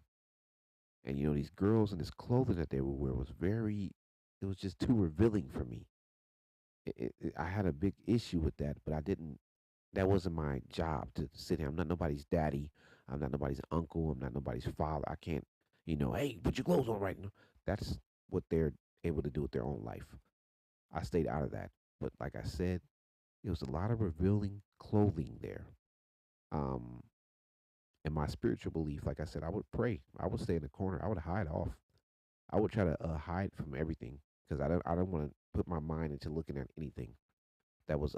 and these girls and this clothing that they would wear was very. It was just too revealing for me. I had a big issue with that, but I didn't. That wasn't my job to sit here. I'm not nobody's daddy. I'm not nobody's uncle. I'm not nobody's father. I can't, hey, put your clothes on right now. That's what they're able to do with their own life. I stayed out of that. But like I said, it was a lot of revealing clothing there. Um, and my spiritual belief, like I said, I would pray. I would stay in the corner. I would hide off. I would try to hide from everything because I don't want to put my mind into looking at anything that was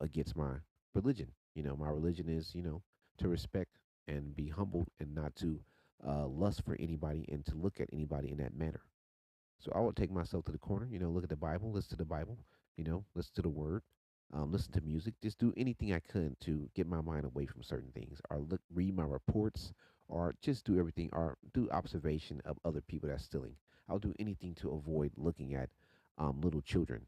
against my religion. My religion is to respect and be humbled and not to lust for anybody and to look at anybody in that manner. So I would take myself to the corner, look at the Bible, listen to the Bible, listen to the Word, listen to music, just do anything I could to get my mind away from certain things, or read my reports, or just do everything, or do observation of other people that's stealing. I'll do anything to avoid looking at little children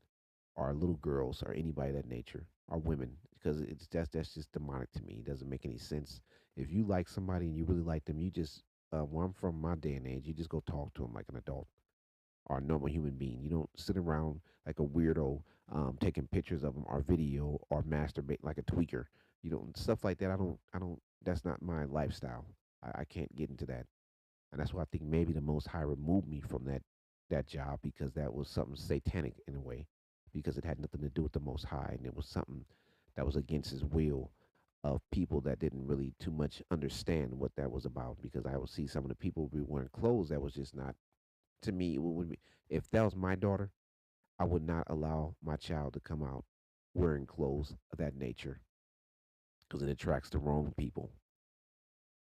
or little girls or anybody of that nature or women because that's just demonic to me. It doesn't make any sense. If you like somebody and you really like them, you just where I'm from, my day and age, you just go talk to them like an adult or a normal human being. You don't sit around like a weirdo taking pictures of them or video or masturbate like a tweaker. You don't stuff like that. I don't. That's not my lifestyle. I can't get into that. And that's why I think maybe the Most High removed me from that job because that was something satanic in a way, because it had nothing to do with the Most High, and it was something that was against His will of people that didn't really too much understand what that was about. Because I would see some of the people be wearing clothes that was just not to me. It would be, if that was my daughter, I would not allow my child to come out wearing clothes of that nature because it attracts the wrong people.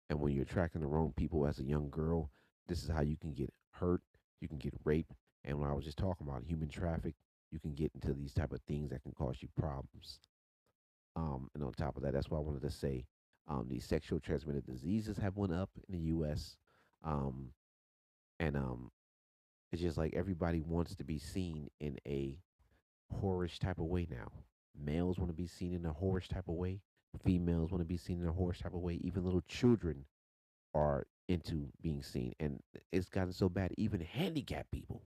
And when you're attracting the wrong people as a young girl, this is how you can get hurt, you can get raped, and when I was just talking about human traffic, you can get into these type of things that can cause you problems. And on top of that, that's why I wanted to say these sexual transmitted diseases have went up in the U.S. Um, and it's just like everybody wants to be seen in a whorish type of way now. Males want to be seen in a whorish type of way. Females want to be seen in a whorish type of way. Even little children are into being seen, and it's gotten so bad. Even handicapped people.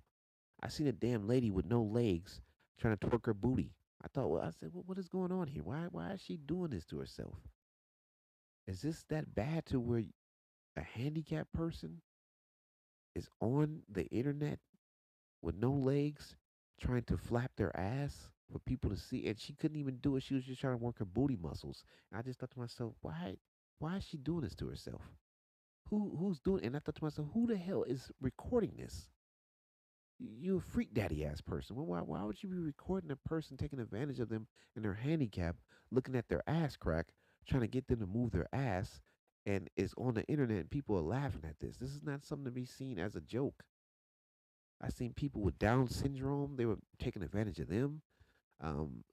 I seen a damn lady with no legs trying to twerk her booty. I thought, well, I said, well, what is going on here? Why is she doing this to herself? Is this that bad to where a handicapped person is on the internet with no legs trying to flap their ass for people to see? And she couldn't even do it. She was just trying to work her booty muscles. And I just thought to myself, why is she doing this to herself? Who's doing it? And I thought to myself, who the hell is recording this? You a freak daddy ass person. Well, why would you be recording a person taking advantage of them in their handicap, looking at their ass crack, trying to get them to move their ass, and it's on the internet and people are laughing at this. This is not something to be seen as a joke. I seen people with Down syndrome, they were taking advantage of them. Um,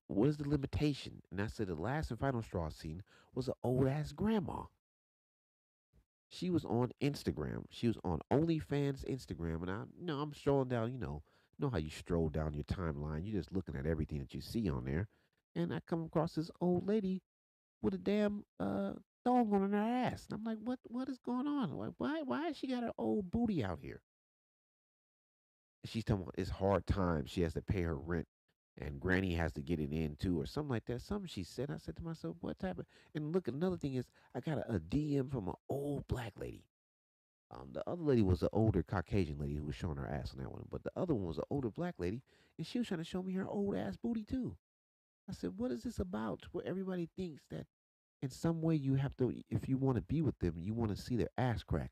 what is the limitation? And I said the last and final straw I seen was an old ass grandma. She was on Instagram. She was on OnlyFans Instagram, and I'm strolling down. You know how you stroll down your timeline. You're just looking at everything that you see on there, and I come across this old lady with a damn thong on her ass, and I'm like, what is going on? Like, why has she got her old booty out here? She's talking about it's hard times. She has to pay her rent, and Granny has to get it in too, or something like that. Something she said. I said to myself, what type of? And look, another thing is, I got a DM from an old black lady. The other lady was an older Caucasian lady who was showing her ass on that one, but the other one was an older black lady, and she was trying to show me her old ass booty too. I said, "What is this about?" Where everybody thinks that in some way you have to, if you want to be with them, you want to see their ass crack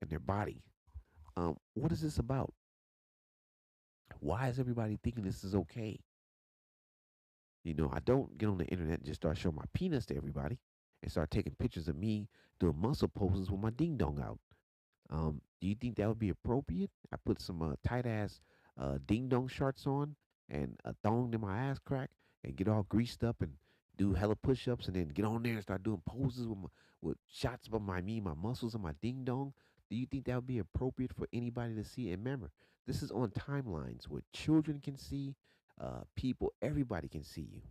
and their body. What is this about? Why is everybody thinking this is okay? I don't get on the internet and just start showing my penis to everybody and start taking pictures of me doing muscle poses with my ding dong out. Do you think that would be appropriate? I put some tight ass ding dong shorts on and a thong to my ass crack and get all greased up and do hella push ups and then get on there and start doing poses with shots of my muscles and my ding dong. Do you think that would be appropriate for anybody to see? And remember, this is on timelines where children can see, people, everybody can see you.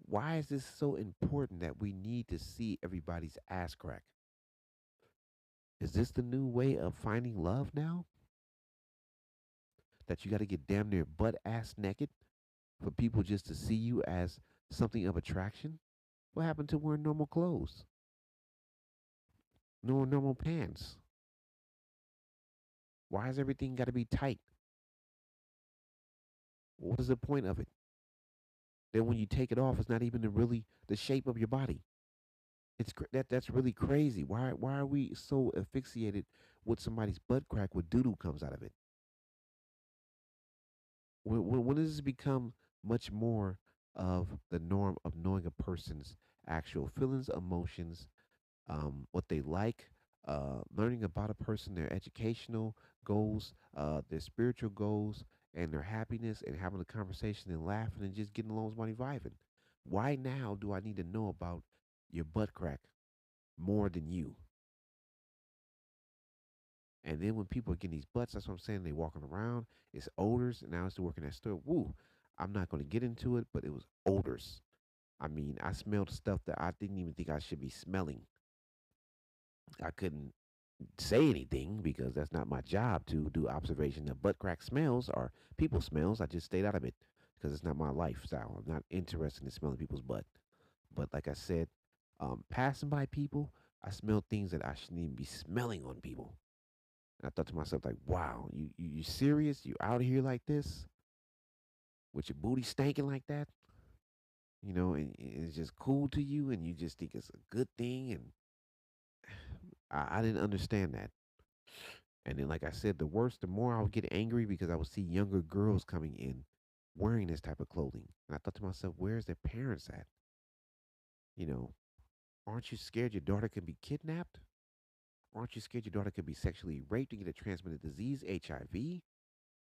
Why is this so important that we need to see everybody's ass crack? Is this the new way of finding love now? That you got to get damn near butt ass naked for people just to see you as something of attraction? What happened to wearing normal clothes? Normal pants? Why has everything got to be tight? What is the point of it? Then when you take it off, it's not even the shape of your body. That's really crazy. Why are we so asphyxiated with somebody's butt crack where doo doo comes out of it? When does this become much more of the norm of knowing a person's actual feelings, emotions, what they like, learning about a person, their educational goals, their spiritual goals, and their happiness, and having a conversation and laughing and just getting along with somebody vibing? Why now do I need to know about your butt crack more than you? And then when people are getting these butts, that's what I'm saying. They walking around. It's odors. And now it's working at store. Woo! I'm not going to get into it, but it was odors. I mean, I smelled stuff that I didn't even think I should be smelling. I couldn't say anything because that's not my job to do observation of butt crack smells or people smells. I just stayed out of it because it's not my lifestyle. I'm not interested in smelling people's butt. But like I said, passing by people, I smelled things that I shouldn't even be smelling on people. And I thought to myself, like, wow, you serious? You out here like this with your booty stanking like that? And it's just cool to you, and you just think it's a good thing. And I didn't understand that. And then, like I said, the worse, the more I would get angry because I would see younger girls coming in wearing this type of clothing. And I thought to myself, where's their parents at? You know, aren't you scared your daughter could be kidnapped? Aren't you scared your daughter could be sexually raped and get a transmitted disease, HIV?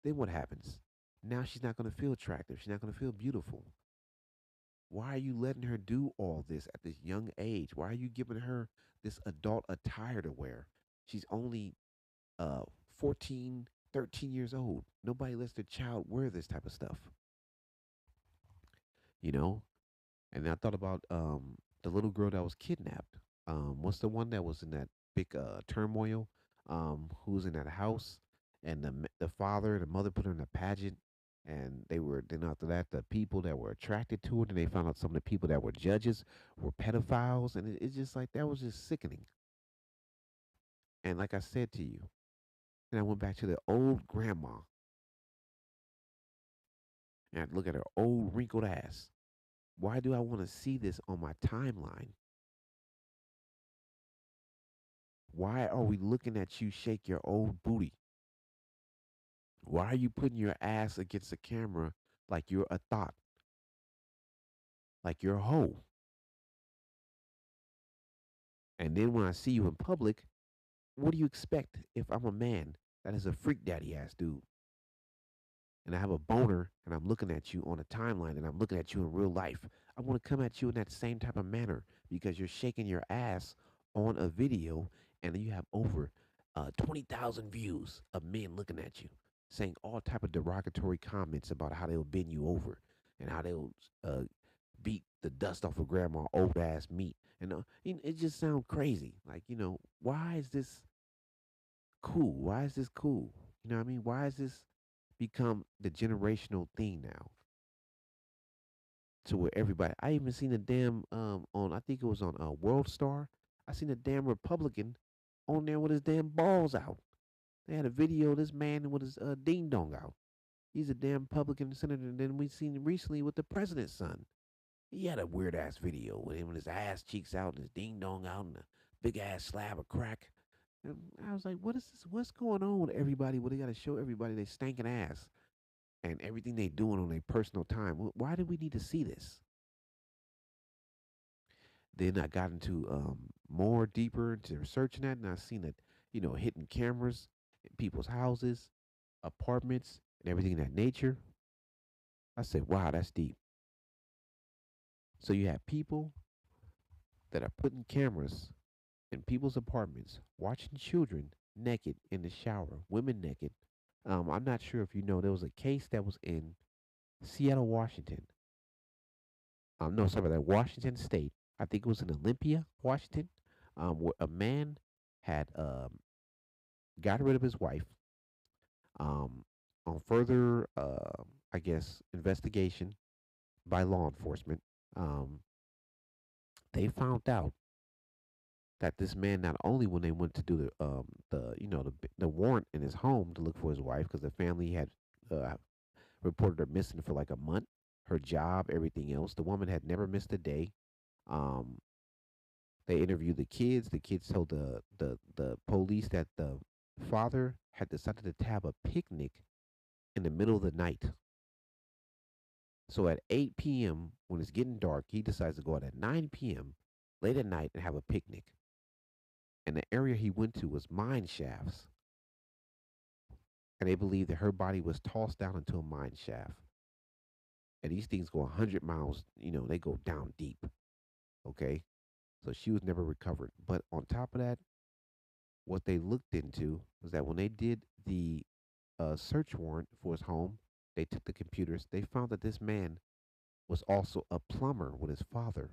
Then what happens? Now she's not going to feel attractive. She's not going to feel beautiful. Why are you letting her do all this at this young age? Why are you giving her this adult attire to wear? She's only uh 14, 13 years old. Nobody lets their child wear this type of stuff, you know? And I thought about the little girl that was kidnapped. What's the one that was in that big turmoil? Who was in that house? And the father and the mother put her in a pageant, and they were then after that the people that were attracted to it, and they found out some of the people that were judges were pedophiles, and it's just like that was just sickening. And like I said to you, and I went back to the old grandma, and I look at her old wrinkled ass. Why do I want to see this on my timeline? Why are we looking at you shake your old booty? Why are you putting your ass against the camera like you're a thought, like you're a hoe? And then when I see you in public, what do you expect if I'm a man that is a freak daddy ass dude? And I have a boner and I'm looking at you on a timeline and I'm looking at you in real life. I want to come at you in that same type of manner because you're shaking your ass on a video and you have over 20,000 views of men looking at you saying all type of derogatory comments about how they'll bend you over and how they'll uh, beat the dust off of grandma old ass meat. And it just sounds crazy. Like, why is this cool? Why is this cool? You know what I mean? Why is this become the generational thing now to where everybody I even seen a damn on I think it was on World Star. I seen a damn Republican on there with his damn balls out. They had a video of this man with his ding dong out. He's a damn Republican senator. And then we seen recently with the president's son. He had a weird ass video with him with his ass cheeks out and his ding dong out and a big ass slab of crack. And I was like, what is this? What's going on with everybody? What they got to show everybody they stinking ass and everything they doing on their personal time. Why do we need to see this? Then I got into more deeper into researching that, and I seen that hidden cameras in people's houses, apartments, and everything in that nature. I said, wow, that's deep. So you have people that are putting cameras in people's apartments, watching children naked in the shower, women naked. I'm not sure if you know there was a case that was in Seattle, Washington. No, sorry, that Washington State. I think it was in Olympia, Washington, where a man had got rid of his wife. Um, on further, I guess, investigation by law enforcement, um, they found out that this man not only when they went to do the warrant in his home to look for his wife because the family had uh, reported her missing for like a month, her job, everything else. The woman had never missed a day. Um, They interviewed the kids. The kids told the police that the father had decided to have a picnic in the middle of the night. So at 8 p.m., when it's getting dark, he decides to go out at 9 p.m. late at night and have a picnic. And the area he went to was mine shafts. And they believe that her body was tossed down into a mine shaft. And these things go 100 miles, they go down deep. Okay. So she was never recovered. But on top of that, what they looked into was that when they did the search warrant for his home, they took the computers. They found that this man was also a plumber with his father.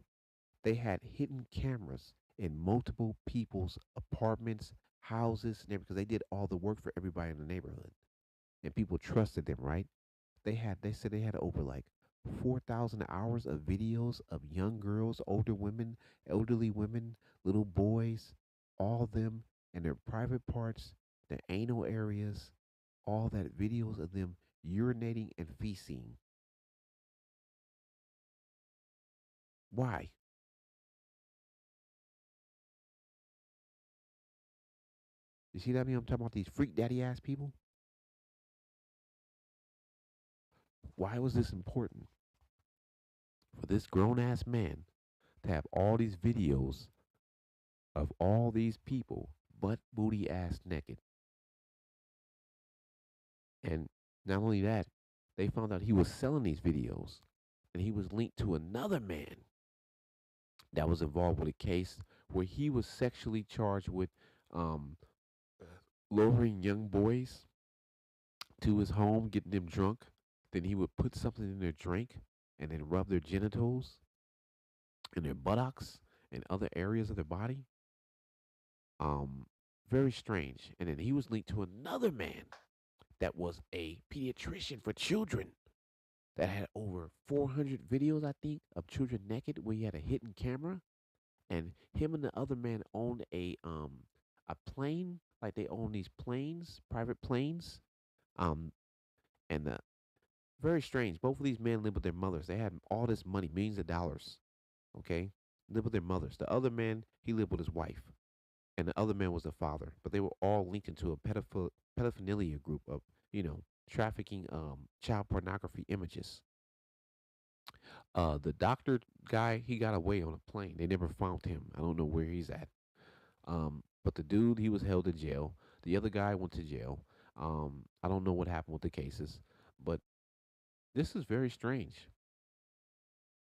They had hidden cameras in multiple people's apartments, houses, and everything because they did all the work for everybody in the neighborhood, and people trusted them. Right? They said they had over like 4,000 hours of videos of young girls, older women, elderly women, little boys. all of them and their private parts, their anal areas, all that videos of them urinating and feasting. Why? You see that? I mean, I'm talking about these freak daddy ass people. Why was this important for this grown ass man to have all these videos of all these people butt booty ass naked? And not only that, they found out he was selling these videos and he was linked to another man that was involved with a case where he was sexually charged with um, luring young boys to his home, getting them drunk. Then he would put something in their drink and then rub their genitals and their buttocks and other areas of their body. Um, Very strange. And then he was linked to another man that was a pediatrician for children that had over 400 videos, I think, of children naked where he had a hidden camera. And him and the other man owned a plane, like they own these planes, private planes. Um, and very strange. Both of these men lived with their mothers. They had all this money, millions of dollars. Okay, lived with their mothers. The other man, he lived with his wife, and the other man was the father. But they were all linked into a pedophilia group of, trafficking child pornography images. The doctor guy, he got away on a plane. They never found him. I don't know where he's at. But the dude, he was held in jail. The other guy went to jail. I don't know what happened with the cases, but this is very strange,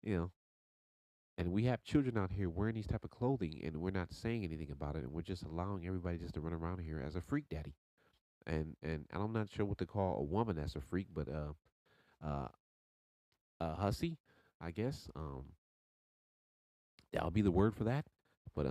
you know. And we have children out here wearing these type of clothing, and we're not saying anything about it, and we're just allowing everybody just to run around here as a freak daddy. And I'm not sure what to call a woman that's a freak, but uh, hussy, I guess. That'll be the word for that. But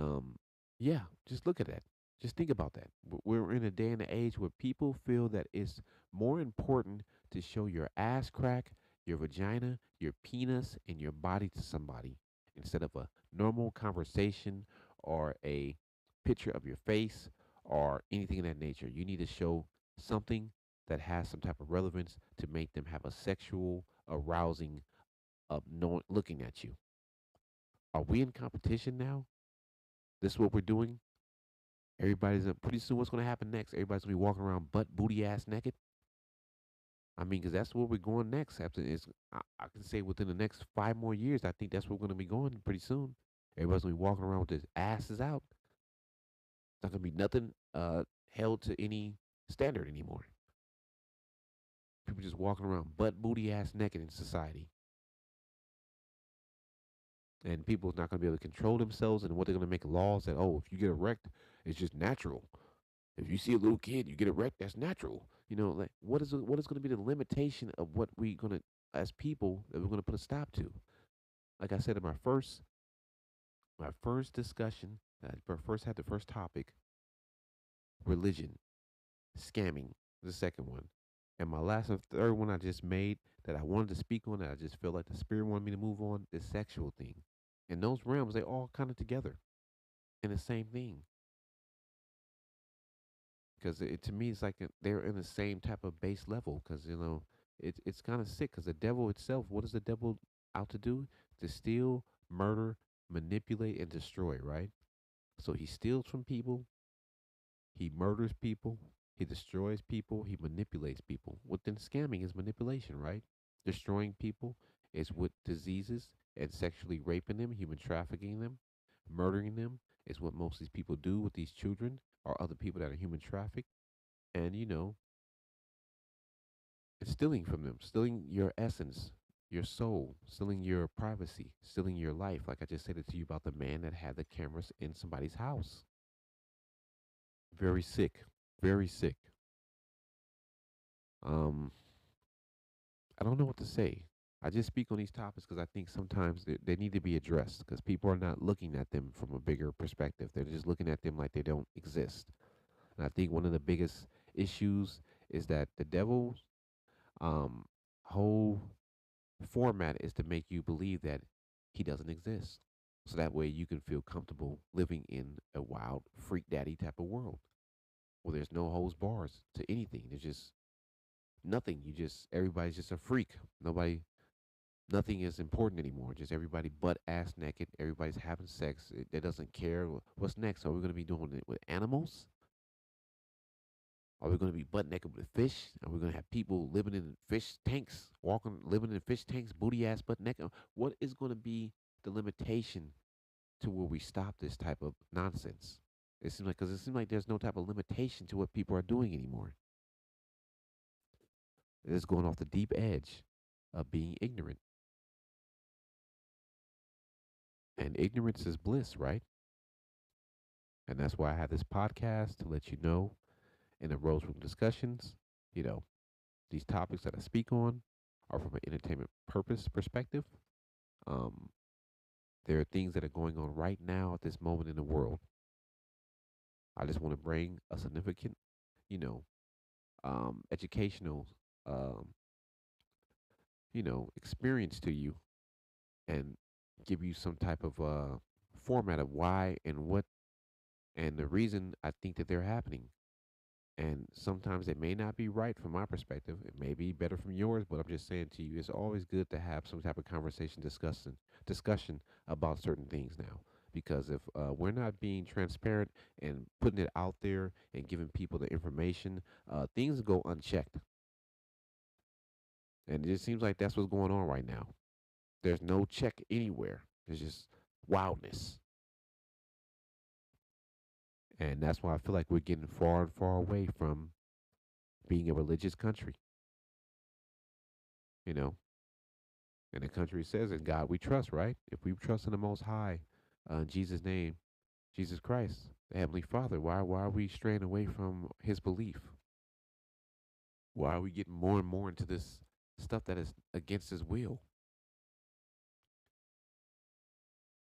yeah, just look at that. Just think about that. We're in a day and an age where people feel that it's more important to show your ass crack, your vagina, your penis, and your body to somebody instead of a normal conversation or a picture of your face or anything of that nature. You need to show something that has some type of relevance to make them have a sexual arousing of knowing, looking at you. Are we in competition now? This is what we're doing. Everybody's pretty soon. What's going to happen next? Everybody's going to be walking around butt booty ass naked. I mean, because that's where we're going next. After is, I can say within the next 5 more years, I think that's where we're going to be going pretty soon. Everybody's going to be walking around with their asses out. It's not going to be nothing held to any standard anymore. People just walking around butt booty ass naked in society, and people's not going to be able to control themselves. And what they're going to make laws that, oh, if you get erect, it's just natural. If you see a little kid, you get erect. That's natural. Like what is going to be the limitation of what we gonna as people that we're going to put a stop to? Like I said in my first discussion, I first had the first topic, religion, scamming, the second one, and my last and third one I just made that I wanted to speak on that I just feel like the spirit wanted me to move on, the sexual thing. And those realms, they all kind of together in the same thing. Because to me it's like they're in the same type of base level. Because it's kind of sick. Because the devil itself, what is the devil out to do? To steal, murder, manipulate, and destroy. Right. So he steals from people. He murders people. He destroys people. He manipulates people. Within scamming is manipulation. Right. Destroying people is with diseases and sexually raping them, human trafficking them, murdering them is what most of these people do with these children or other people that are human trafficked. And it's stealing from them, stealing your essence, your soul, stealing your privacy, stealing your life. Like I just said it to you about the man that had the cameras in somebody's house. Very sick, very sick. Um, I don't know what to say. I just speak on these topics because I think sometimes they need to be addressed because people are not looking at them from a bigger perspective. They're just looking at them like they don't exist. And I think one of the biggest issues is that the devil's um, whole format is to make you believe that he doesn't exist. so that way you can feel comfortable living in a wild freak daddy type of world where there's no holds bars to anything. There's just nothing. You just everybody's just a freak. Nobody, nothing is important anymore. Just everybody butt ass naked. Everybody's having sex. It doesn't care what's next. Are we going to be doing it with animals? Are we going to be butt naked with fish? Are we going to have people living in fish tanks, walking, living in fish tanks, booty ass butt naked? What is going to be the limitation to where we stop this type of nonsense? It seems like there's no type of limitation to what people are doing anymore. It's going off the deep edge of being ignorant, and ignorance is bliss, right? And that's why I have this podcast to let you know in the Rose Room discussions, you know, these topics that I speak on are from an entertainment purpose perspective. Um, there are things that are going on right now at this moment in the world. I just want to bring a significant, you know, educational, um, experience to you and give you some type of format of why and what and the reason I think that they're happening. And sometimes it may not be right from my perspective. It may be better from yours, but I'm just saying to you, it's always good to have some type of conversation, discussion about certain things now. Because if we're not being transparent and putting it out there and giving people the information, things go unchecked. And it just seems like that's what's going on right now. There's no check anywhere. There's just wildness. And that's why I feel like we're getting far and far away from being a religious country. You know, and the country says, "In God we trust," right? If we trust in the Most High, in Jesus' name, Jesus Christ, the Heavenly Father, why are we straying away from His belief? Why are we getting more and more into this stuff that is against His will?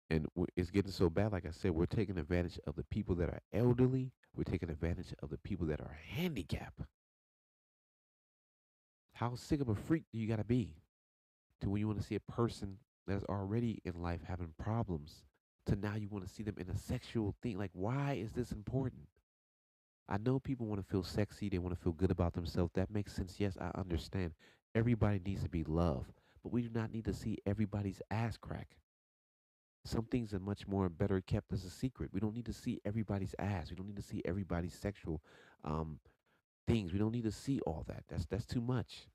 And it's getting so bad. Like I said, we're taking advantage of the people that are elderly. We're taking advantage of the people that are handicapped. How sick of a freak do you got to be to when you want to see a person that's already in life having problems to now you want to see them in a sexual thing? Like, why is this important? I know people want to feel sexy, they want to feel good about themselves. That makes sense. Yes, I understand. Everybody needs to be loved, but we do not need to see everybody's ass crack. Some things are much more better kept as a secret. We don't need to see everybody's ass. We don't need to see everybody's sexual um, things. We don't need to see all that. That's too much.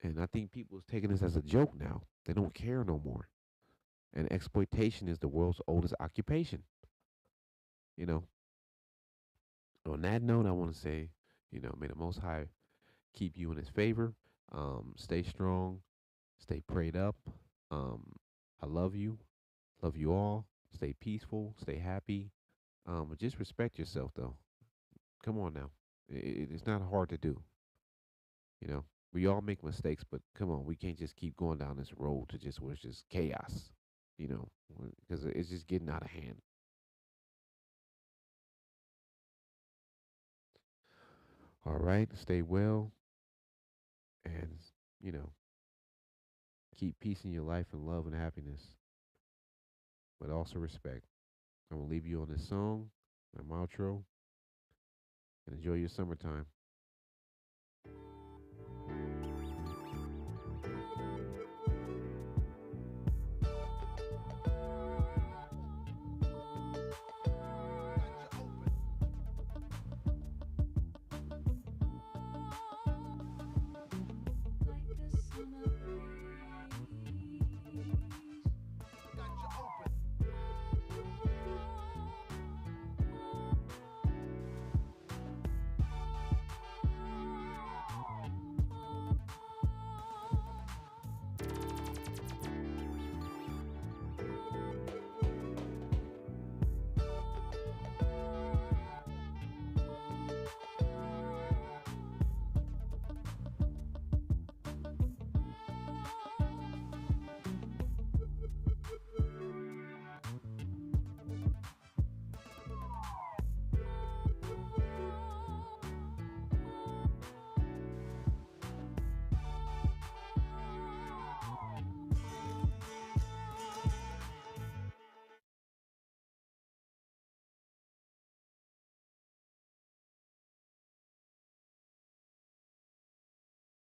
And I think people is taking this as a joke now. They don't care no more. And exploitation is the world's oldest occupation. You know. On that note, I want to say, may the Most High keep you in His favor. Stay strong. Stay prayed up. Um, I love you. Love you all. Stay peaceful. Stay happy. But just respect yourself, though. Come on now. It's not hard to do. You know, we all make mistakes, but come on, we can't just keep going down this road to just where it's just chaos. Because it's just getting out of hand. All right, stay well, and you know, keep peace in your life and love and happiness, but also respect. I'm gonna leave you on this song, my outro, and enjoy your summertime.